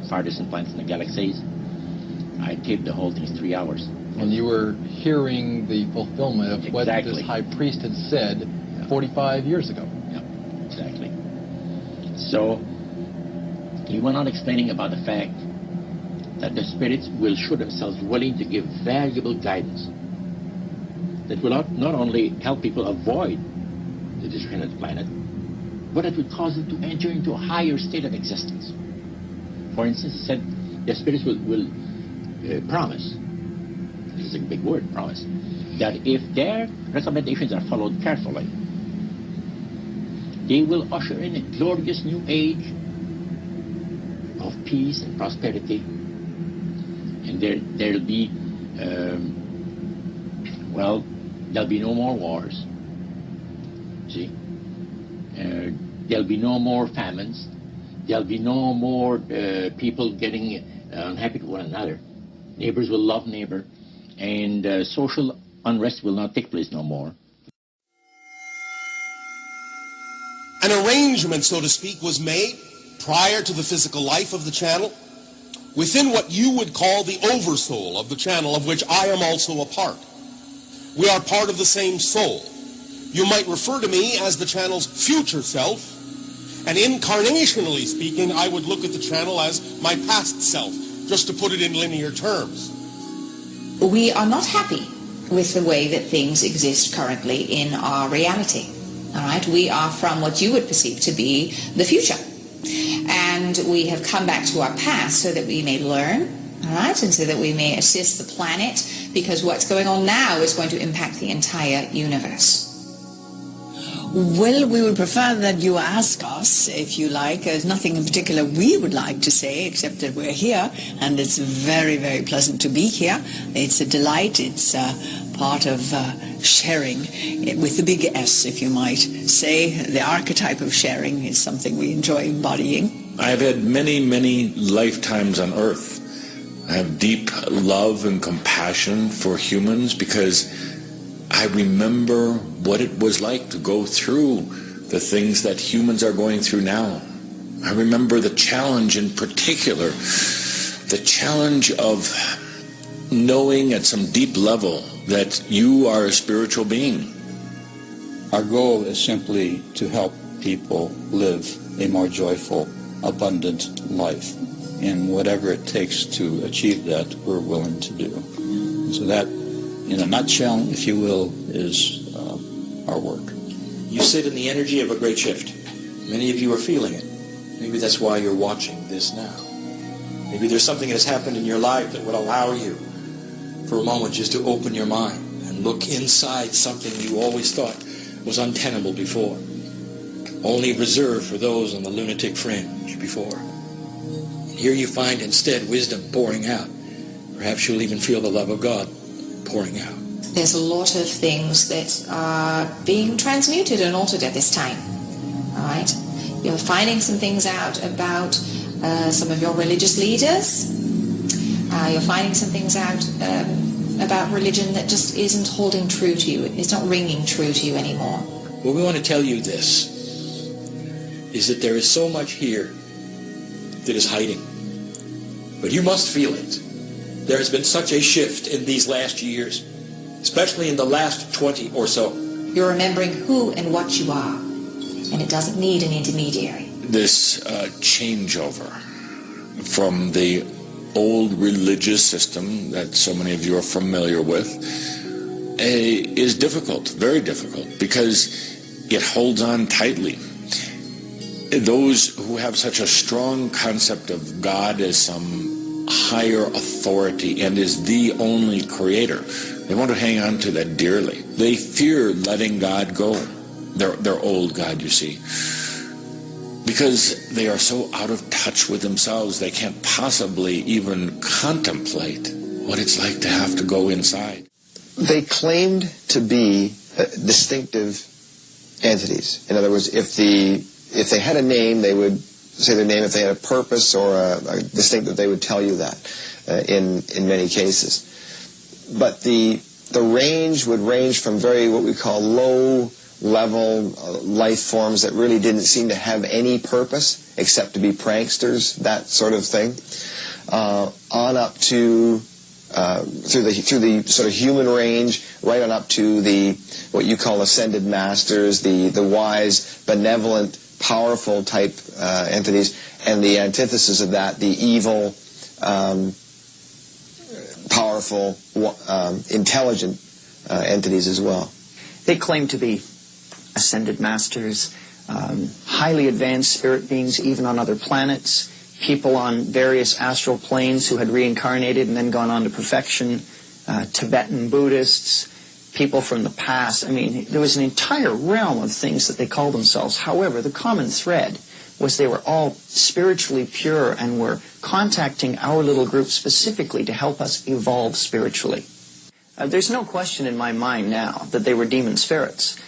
far distant planets in the galaxies. I taped the whole thing in 3 hours. And you were hearing the fulfillment of what this high priest had said 45 years ago. Yeah, exactly. So he went on explaining about the fact that the spirits will show themselves willing to give valuable guidance that will not only help people avoid the destruction of the planet, but it will cause them to enter into a higher state of existence. For instance, he said the spirits will promise, this is a big word, promise, that if their recommendations are followed carefully, they will usher in a glorious new age of peace and prosperity. And there'll be, there'll be no more wars. See? There'll be no more famines. There'll be no more people getting unhappy with one another. Neighbors will love neighbor. And social unrest will not take place no more. An arrangement, so to speak, was made prior to the physical life of the channel within what you would call the oversoul of the channel, of which I am also a part. We are part of the same soul. You might refer to me as the channel's future self, and incarnationally speaking, I would look at the channel as my past self, just to put it in linear terms. We are not happy with the way that things exist currently in our reality. All right, we are from what you would perceive to be the future. And we have come back to our past so that we may learn, all right, and so that we may assist the planet, because what's going on now is going to impact the entire universe. Well, we would prefer that you ask us, if you like. There's nothing in particular we would like to say, except that we're here, and it's very, very pleasant to be here. It's a delight. It's part of sharing with the big S, if you might say. The archetype of sharing is something we enjoy embodying. I've had many, many lifetimes on Earth. I have deep love and compassion for humans because I remember what it was like to go through the things that humans are going through now. I remember the challenge in particular, the challenge of knowing at some deep level that you are a spiritual being. Our goal is simply to help people live a more joyful, abundant life. And whatever it takes to achieve that, we're willing to do. So that, in a nutshell, if you will, is our work. You sit in the energy of a great shift. Many of you are feeling it. Maybe that's why you're watching this now. Maybe there's something that has happened in your life that would allow you for a moment just to open your mind and look inside something you always thought was untenable before, only reserved for those on the lunatic fringe before. And here you find instead wisdom pouring out. Perhaps you'll even feel the love of God pouring out. There's a lot of things that are being transmuted and altered at this time. All right? You're finding some things out about some of your religious leaders. You're finding some things out about religion that just isn't holding true to you. It's not ringing true to you anymore. Well, we want to tell you this, is that there is so much here that is hiding. But you must feel it. There has been such a shift in these last years, especially in the last 20 or so. You're remembering who and what you are, and it doesn't need an intermediary. This changeover from the old religious system that so many of you are familiar with is difficult, very difficult, because it holds on tightly. Those who have such a strong concept of God as some higher authority and is the only creator, they want to hang on to that dearly. They fear letting God go, their old God, you see, because they are so out of touch with themselves they can't possibly even contemplate what it's like to have to go inside. They claimed to be distinctive entities. In other words, if they had a name, they would say their name. If they had a purpose or a distinctive, they would tell you that in many cases. But the the range would range from very what we call low-level life forms that really didn't seem to have any purpose except to be pranksters, that sort of thing, on up to through the sort of human range, right on up to the what you call ascended masters, the wise, benevolent, powerful type entities, and the antithesis of that, the evil, powerful, intelligent entities as well. They claim to be ascended masters, highly advanced spirit beings even on other planets, people on various astral planes who had reincarnated and then gone on to perfection, Tibetan Buddhists, people from the past. I mean, there was an entire realm of things that they called themselves. However, the common thread was they were all spiritually pure and were contacting our little group specifically to help us evolve spiritually. There's no question in my mind now that they were demon spirits.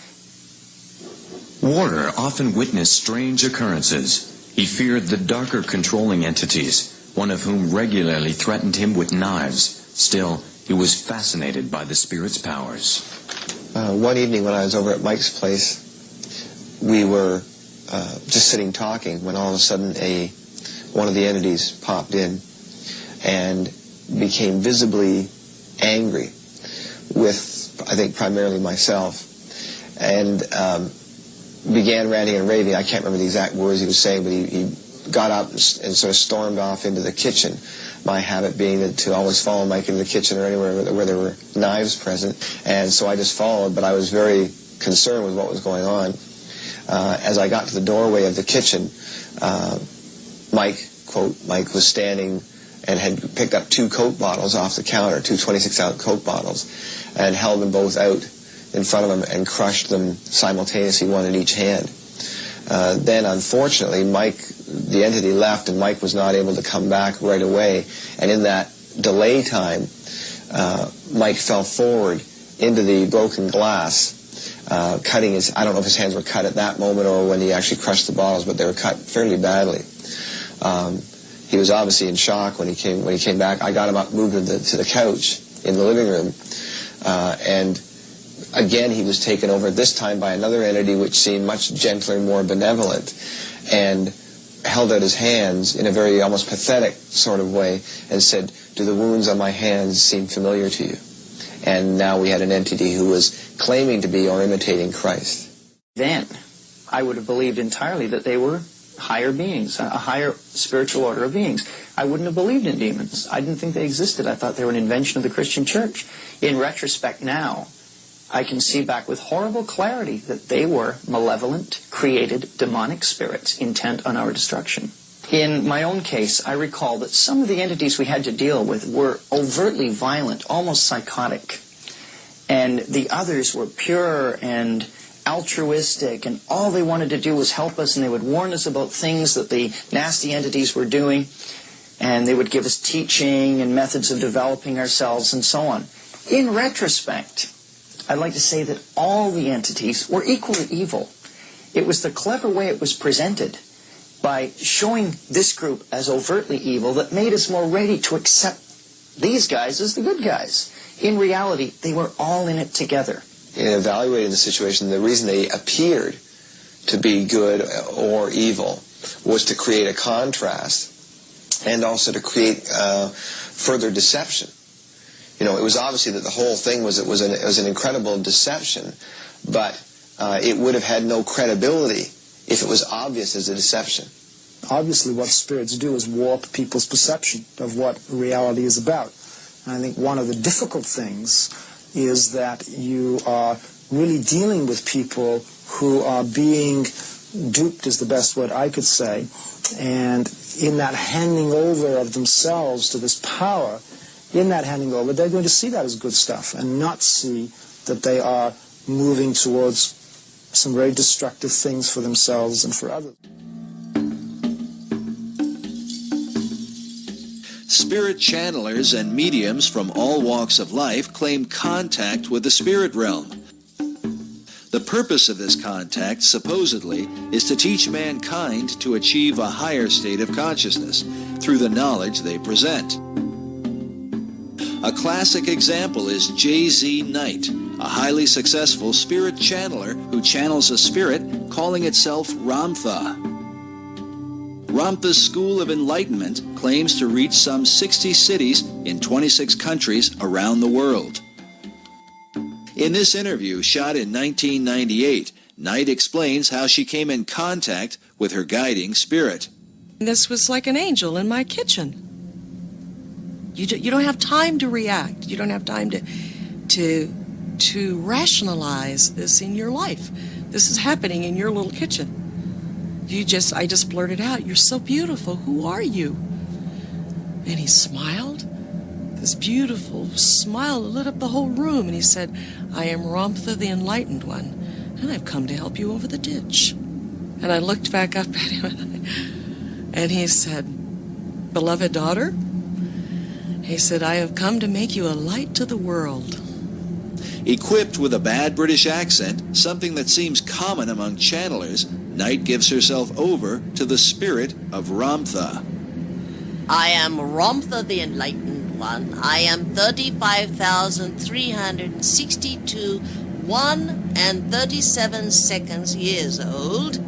Warner often witnessed strange occurrences. He feared the darker controlling entities, one of whom regularly threatened him with knives. Still, he was fascinated by the spirit's powers. One evening when I was over at Mike's place, we were just sitting talking when all of a sudden one of the entities popped in and became visibly angry with, I think, primarily myself, and began ranting and raving. I can't remember the exact words he was saying, but he got up and sort of stormed off into the kitchen. My habit being to always follow Mike into the kitchen or anywhere where there were knives present. And so I just followed, but I was very concerned with what was going on. As I got to the doorway of the kitchen, Mike was standing and had picked up 2 Coke bottles off the counter, 2 26-ounce Coke bottles, and held them both out in front of him and crushed them simultaneously, one in each hand. Then, unfortunately, Mike, the entity left, and Mike was not able to come back right away. And in that delay time, Mike fell forward into the broken glass, cutting his, I don't know if his hands were cut at that moment or when he actually crushed the bottles, but they were cut fairly badly. He was obviously in shock when he came back. I got him up, moved him to the couch in the living room, and again he was taken over, this time by another entity which seemed much gentler and more benevolent, and held out his hands in a very almost pathetic sort of way and said, "Do the wounds on my hands seem familiar to you?" And now we had an entity who was claiming to be or imitating Christ. Then I would have believed entirely that they were higher beings, a higher spiritual order of beings. I wouldn't have believed in demons. I didn't think they existed. I thought they were an invention of the Christian church. In retrospect now, I can see back with horrible clarity that they were malevolent, created demonic spirits intent on our destruction. In my own case, I recall that some of the entities we had to deal with were overtly violent, almost psychotic. And the others were pure and altruistic, and all they wanted to do was help us, and they would warn us about things that the nasty entities were doing, and they would give us teaching and methods of developing ourselves and so on. In retrospect, I'd like to say that all the entities were equally evil. It was the clever way it was presented by showing this group as overtly evil that made us more ready to accept these guys as the good guys. In reality, they were all in it together. In evaluating the situation, the reason they appeared to be good or evil was to create a contrast and also to create further deception. You know, it was obviously that the whole thing was an incredible deception, but it would have had no credibility if it was obvious as a deception. Obviously, what spirits do is warp people's perception of what reality is about. And I think one of the difficult things is that you are really dealing with people who are being duped, is the best word I could say, and in that handing over of themselves to this power, in that handing over, they're going to see that as good stuff and not see that they are moving towards some very destructive things for themselves and for others. Spirit channelers and mediums from all walks of life claim contact with the spirit realm. The purpose of this contact, supposedly, is to teach mankind to achieve a higher state of consciousness through the knowledge they present. A classic example is J.Z. Knight, a highly successful spirit channeler who channels a spirit calling itself Ramtha. Ramtha's School of Enlightenment claims to reach some 60 cities in 26 countries around the world. In this interview, shot in 1998, Knight explains how she came in contact with her guiding spirit. This was like an angel in my kitchen. You don't have time to react. You don't have time to rationalize this in your life. This is happening in your little kitchen. I just blurted out, "You're so beautiful. Who are you?" And he smiled. This beautiful smile lit up the whole room, and he said, "I am Ramtha the Enlightened One, and I've come to help you over the ditch." And I looked back up at him, and he said, "Beloved daughter," he said, "I have come to make you a light to the world." Equipped with a bad British accent, something that seems common among channelers, Knight gives herself over to the spirit of Ramtha. I am Ramtha the Enlightened One. I am 35,362 1 and 37 seconds years old.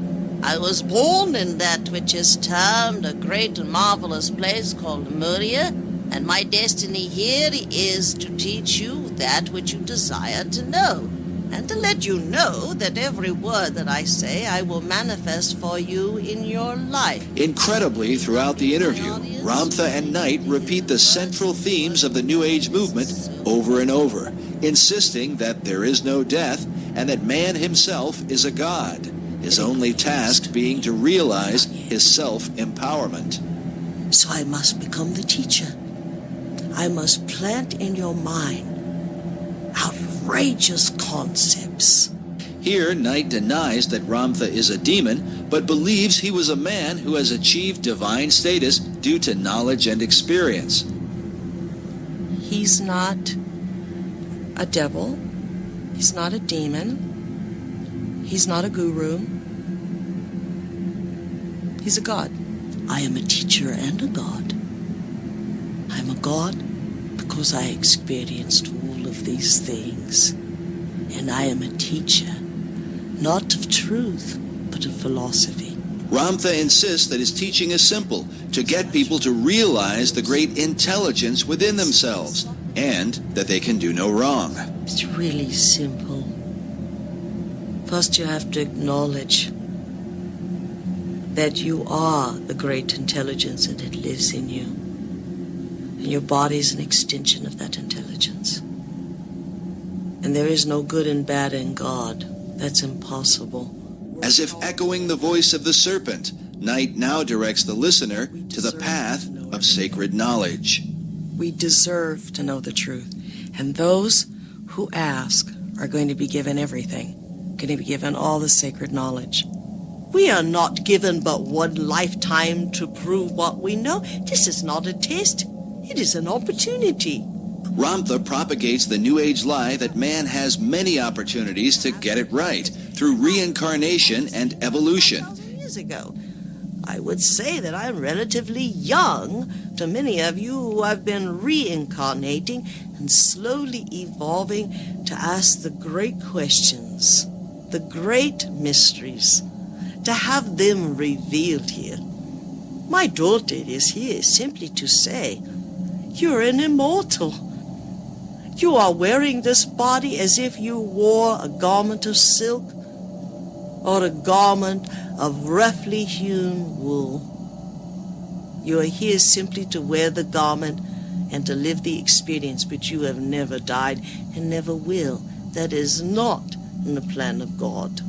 I was born in that which is termed a great and marvelous place called Lemuria, and my destiny here is to teach you that which you desire to know, and to let you know that every word that I say I will manifest for you in your life. Incredibly, throughout the interview, Ramtha and Knight repeat the central themes of the New Age movement over and over, insisting that there is no death and that man himself is a god, his only task being to realize his self-empowerment. So I must become the teacher. I must plant in your mind outrageous concepts. Here, Knight denies that Ramtha is a demon, but believes he was a man who has achieved divine status due to knowledge and experience. He's not a devil. He's not a demon. He's not a guru. He's a god. I am a teacher and a god. I'm a god because I experienced all of these things. And I am a teacher, not of truth, but of philosophy. Ramtha insists that his teaching is simple, to get people to realize the great intelligence within themselves, and that they can do no wrong. It's really simple. First, you have to acknowledge that you are the great intelligence and it lives in you. And your body is an extension of that intelligence. And there is no good and bad in God. That's impossible. As if echoing the voice of the serpent, Knight now directs the listener to the path of sacred knowledge. We deserve to know the truth. And those who ask are going to be given everything, going to be given all the sacred knowledge. We are not given but one lifetime to prove what we know. This is not a test. It is an opportunity. Ramtha propagates the New Age lie that man has many opportunities to get it right through reincarnation and evolution. Years ago, I would say that I'm relatively young to many of you who have been reincarnating and slowly evolving to ask the great questions, the great mysteries, to have them revealed here. My daughter is here simply to say, you're an immortal. You are wearing this body as if you wore a garment of silk or a garment of roughly hewn wool. You are here simply to wear the garment and to live the experience, but you have never died and never will. That is not in the plan of God.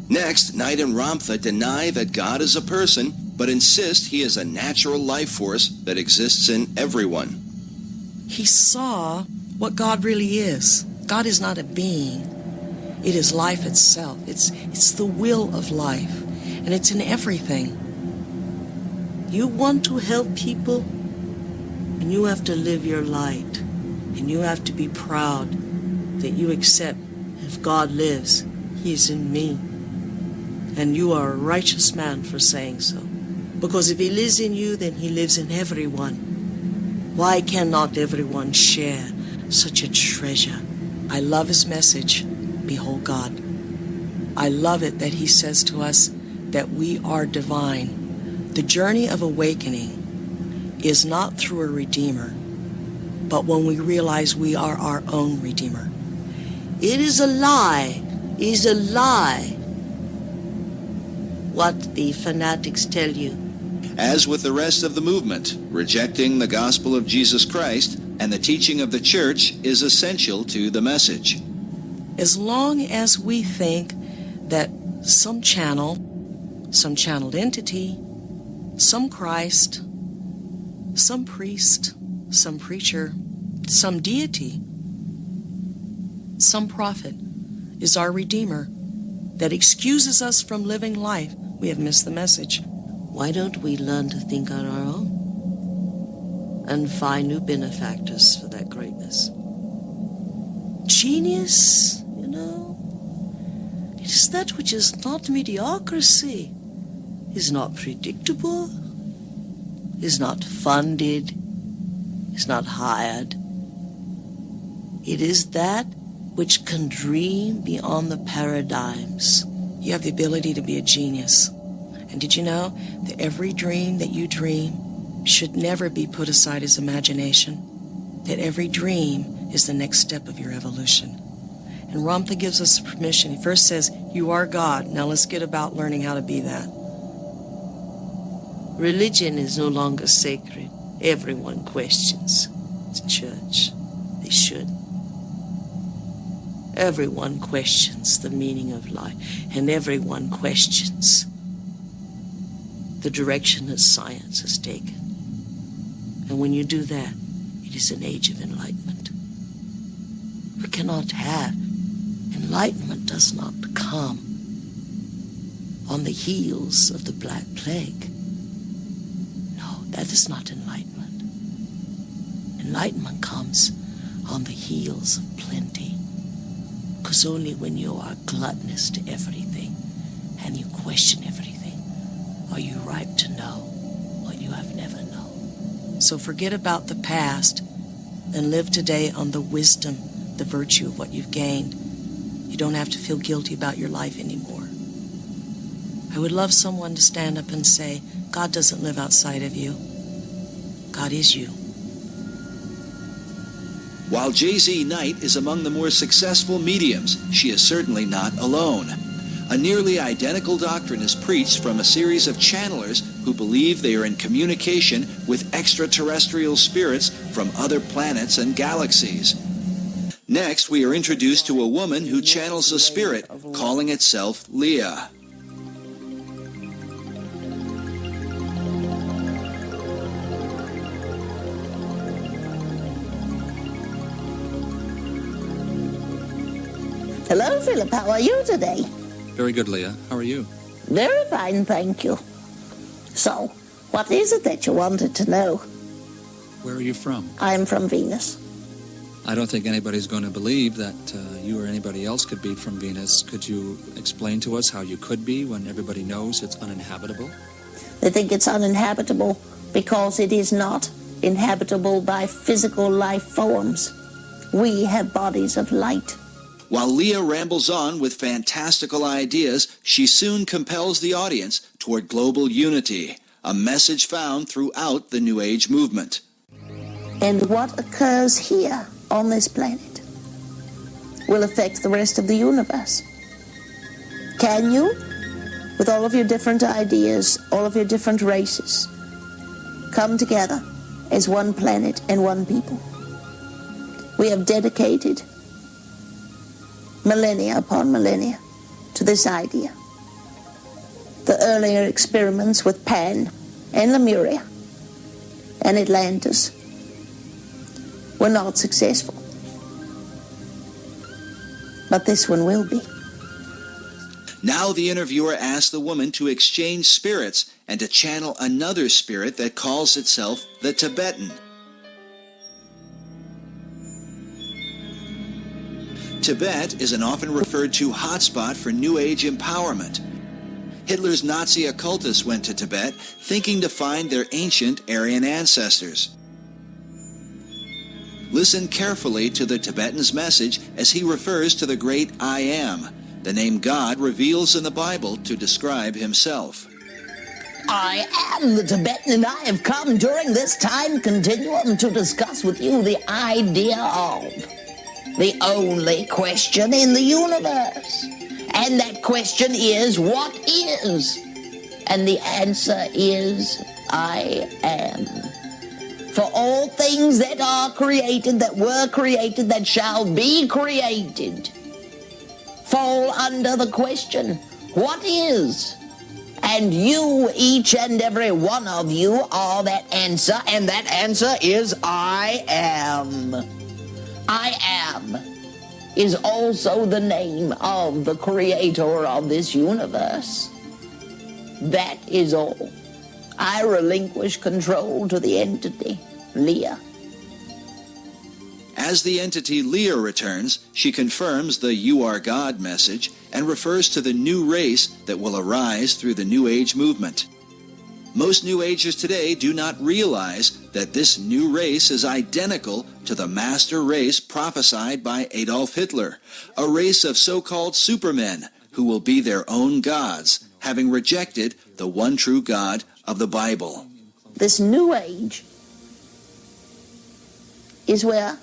Next, Knight and Ramtha deny that God is a person, but insist he is a natural life force that exists in everyone. He saw what God really is. God is not a being. It is life itself. It's the will of life, and it's in everything. You want to help people, and you have to live your light, and you have to be proud that you accept if God lives, He is in me. And you are a righteous man for saying so. Because if He lives in you, then He lives in everyone. Why cannot everyone share such a treasure? I love his message, Behold God. I love it that he says to us that we are divine. The journey of awakening is not through a redeemer, but when we realize we are our own redeemer. It is a lie, what the fanatics tell you. As with the rest of the movement, rejecting the gospel of Jesus Christ and the teaching of the church is essential to the message. As long as we think that some channel, some channeled entity, some Christ, some priest, some preacher, some deity, some prophet is our Redeemer that excuses us from living life, we have missed the message. Why don't we learn to think on our own and find new benefactors for that greatness? Genius, it is that which is not mediocrity, is not predictable, is not funded, is not hired. It is that which can dream beyond the paradigms. You have the ability to be a genius. And did you know that every dream that you dream should never be put aside as imagination? That every dream is the next step of your evolution. And Ramtha gives us permission. He first says, you are God. Now let's get about learning how to be that. Religion is no longer sacred. Everyone questions. It's church. They should. Everyone questions the meaning of life, and everyone questions the direction that science has taken. And when you do that, it is an age of enlightenment. We cannot have enlightenment does not come on the heels of the Black Plague. No, that is not enlightenment. Enlightenment comes on the heels of plenty. Because only when you are gluttonous to everything and you question everything are you ripe to know what you have never known. So forget about the past and live today on the wisdom, the virtue of what you've gained. You don't have to feel guilty about your life anymore. I would love someone to stand up and say, God doesn't live outside of you. God is you. While J.Z. Knight is among the more successful mediums, she is certainly not alone. A nearly identical doctrine is preached from a series of channelers who believe they are in communication with extraterrestrial spirits from other planets and galaxies. Next, we are introduced to a woman who channels a spirit, calling itself Leah. Hello, Philip. How are you today? Very good, Leah. How are you? Very fine, thank you. So, what is it that you wanted to know? Where are you from? I'm from Venus. I don't think anybody's going to believe that you or anybody else could be from Venus. Could you explain to us how you could be when everybody knows it's uninhabitable? They think it's uninhabitable because it is not inhabitable by physical life forms. We have bodies of light. While Leah rambles on with fantastical ideas, she soon compels the audience toward global unity, a message found throughout the New Age movement. And what occurs here on this planet will affect the rest of the universe. Can you, with all of your different ideas, all of your different races, come together as one planet and one people? We have dedicated millennia upon millennia to this idea. The earlier experiments with Pan and Lemuria and Atlantis were not successful. But this one will be. Now the interviewer asks the woman to exchange spirits and to channel another spirit that calls itself the Tibetan. Tibet is an often referred to hotspot for New Age empowerment. Hitler's Nazi occultists went to Tibet thinking to find their ancient Aryan ancestors. Listen carefully to the Tibetan's message as he refers to the great I Am, the name God reveals in the Bible to describe himself. I am the Tibetan, and I have come during this time continuum to discuss with you the idea of the only question in the universe. And that question is, what is? And the answer is, I am. For all things that are created, that were created, that shall be created, fall under the question, what is? And you, each and every one of you, are that answer, and that answer is I am. I am is also the name of the creator of this universe. That is all. I relinquish control to the entity, Leah. As the entity Leah returns, she confirms the You Are God message and refers to the new race that will arise through the New Age movement. Most New Agers today do not realize that this new race is identical to the master race prophesied by Adolf Hitler, a race of so-called supermen who will be their own gods, having rejected the one true God of the Bible. This new age is where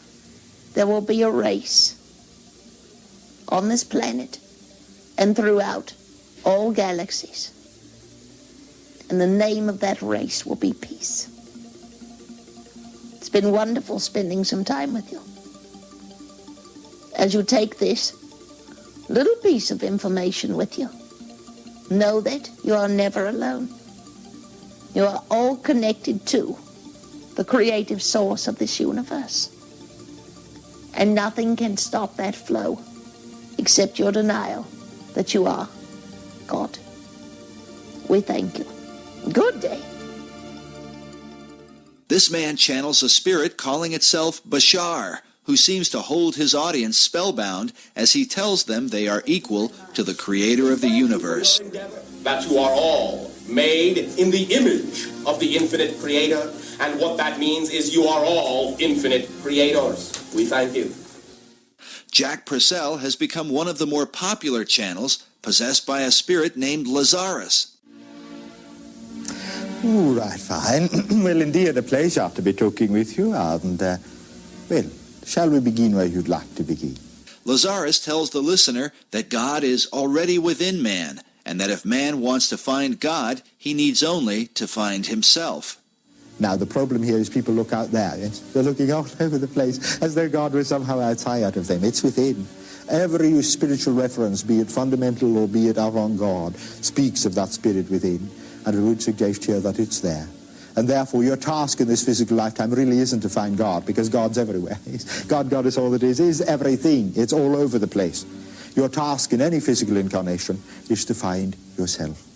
there will be a race on this planet and throughout all galaxies. And the name of that race will be peace. It's been wonderful spending some time with you. As you take this little piece of information with you, know that you are never alone. You are all connected to the creative source of this universe. And nothing can stop that flow except your denial that you are God. We thank you. Good day. This man channels a spirit calling itself Bashar, who seems to hold his audience spellbound as he tells them they are equal to the creator of the universe. That you are all made in the image of the infinite creator, and what that means is you are all infinite creators. We thank you. Jack Purcell has become one of the more popular channels, possessed by a spirit named Lazarus. All right, fine. Well, indeed, a pleasure to be talking with you, and, well, shall we begin where you'd like to begin? Lazarus tells the listener that God is already within man, and that if man wants to find God, he needs only to find himself. Now, the problem here is people look out there. Yes? They're looking all over the place as though God was somehow outside of them. It's within. Every spiritual reference, be it fundamental or be it avant-garde, speaks of that spirit within. And I would suggest here that it's there. And therefore, your task in this physical lifetime really isn't to find God, because God's everywhere. God is all that is everything. It's all over the place. Your task in any physical incarnation is to find yourself.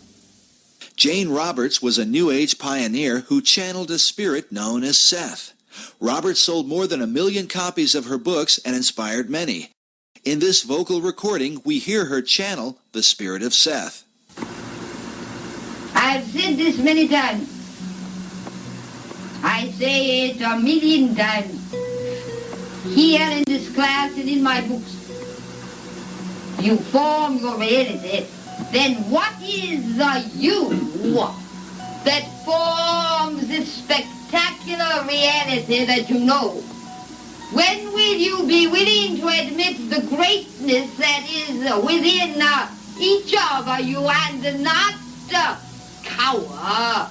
Jane Roberts was a New Age pioneer who channeled a spirit known as Seth. Roberts sold more than 1 million copies of her books and inspired many. In this vocal recording, we hear her channel the spirit of Seth. I've said this many times. I say it 1,000,000 times. Here in this class and in my books. You form your reality. Then what is the you that forms this spectacular reality that you know? When will you be willing to admit the greatness that is within each of you and not cower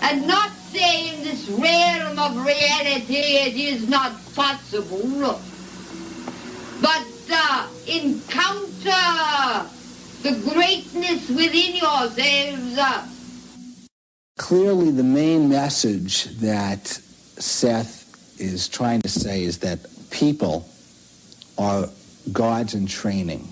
and not say in this realm of reality it is not possible, but encounter the greatness within yourselves. Clearly, the main message that Seth is trying to say is that people are gods in training.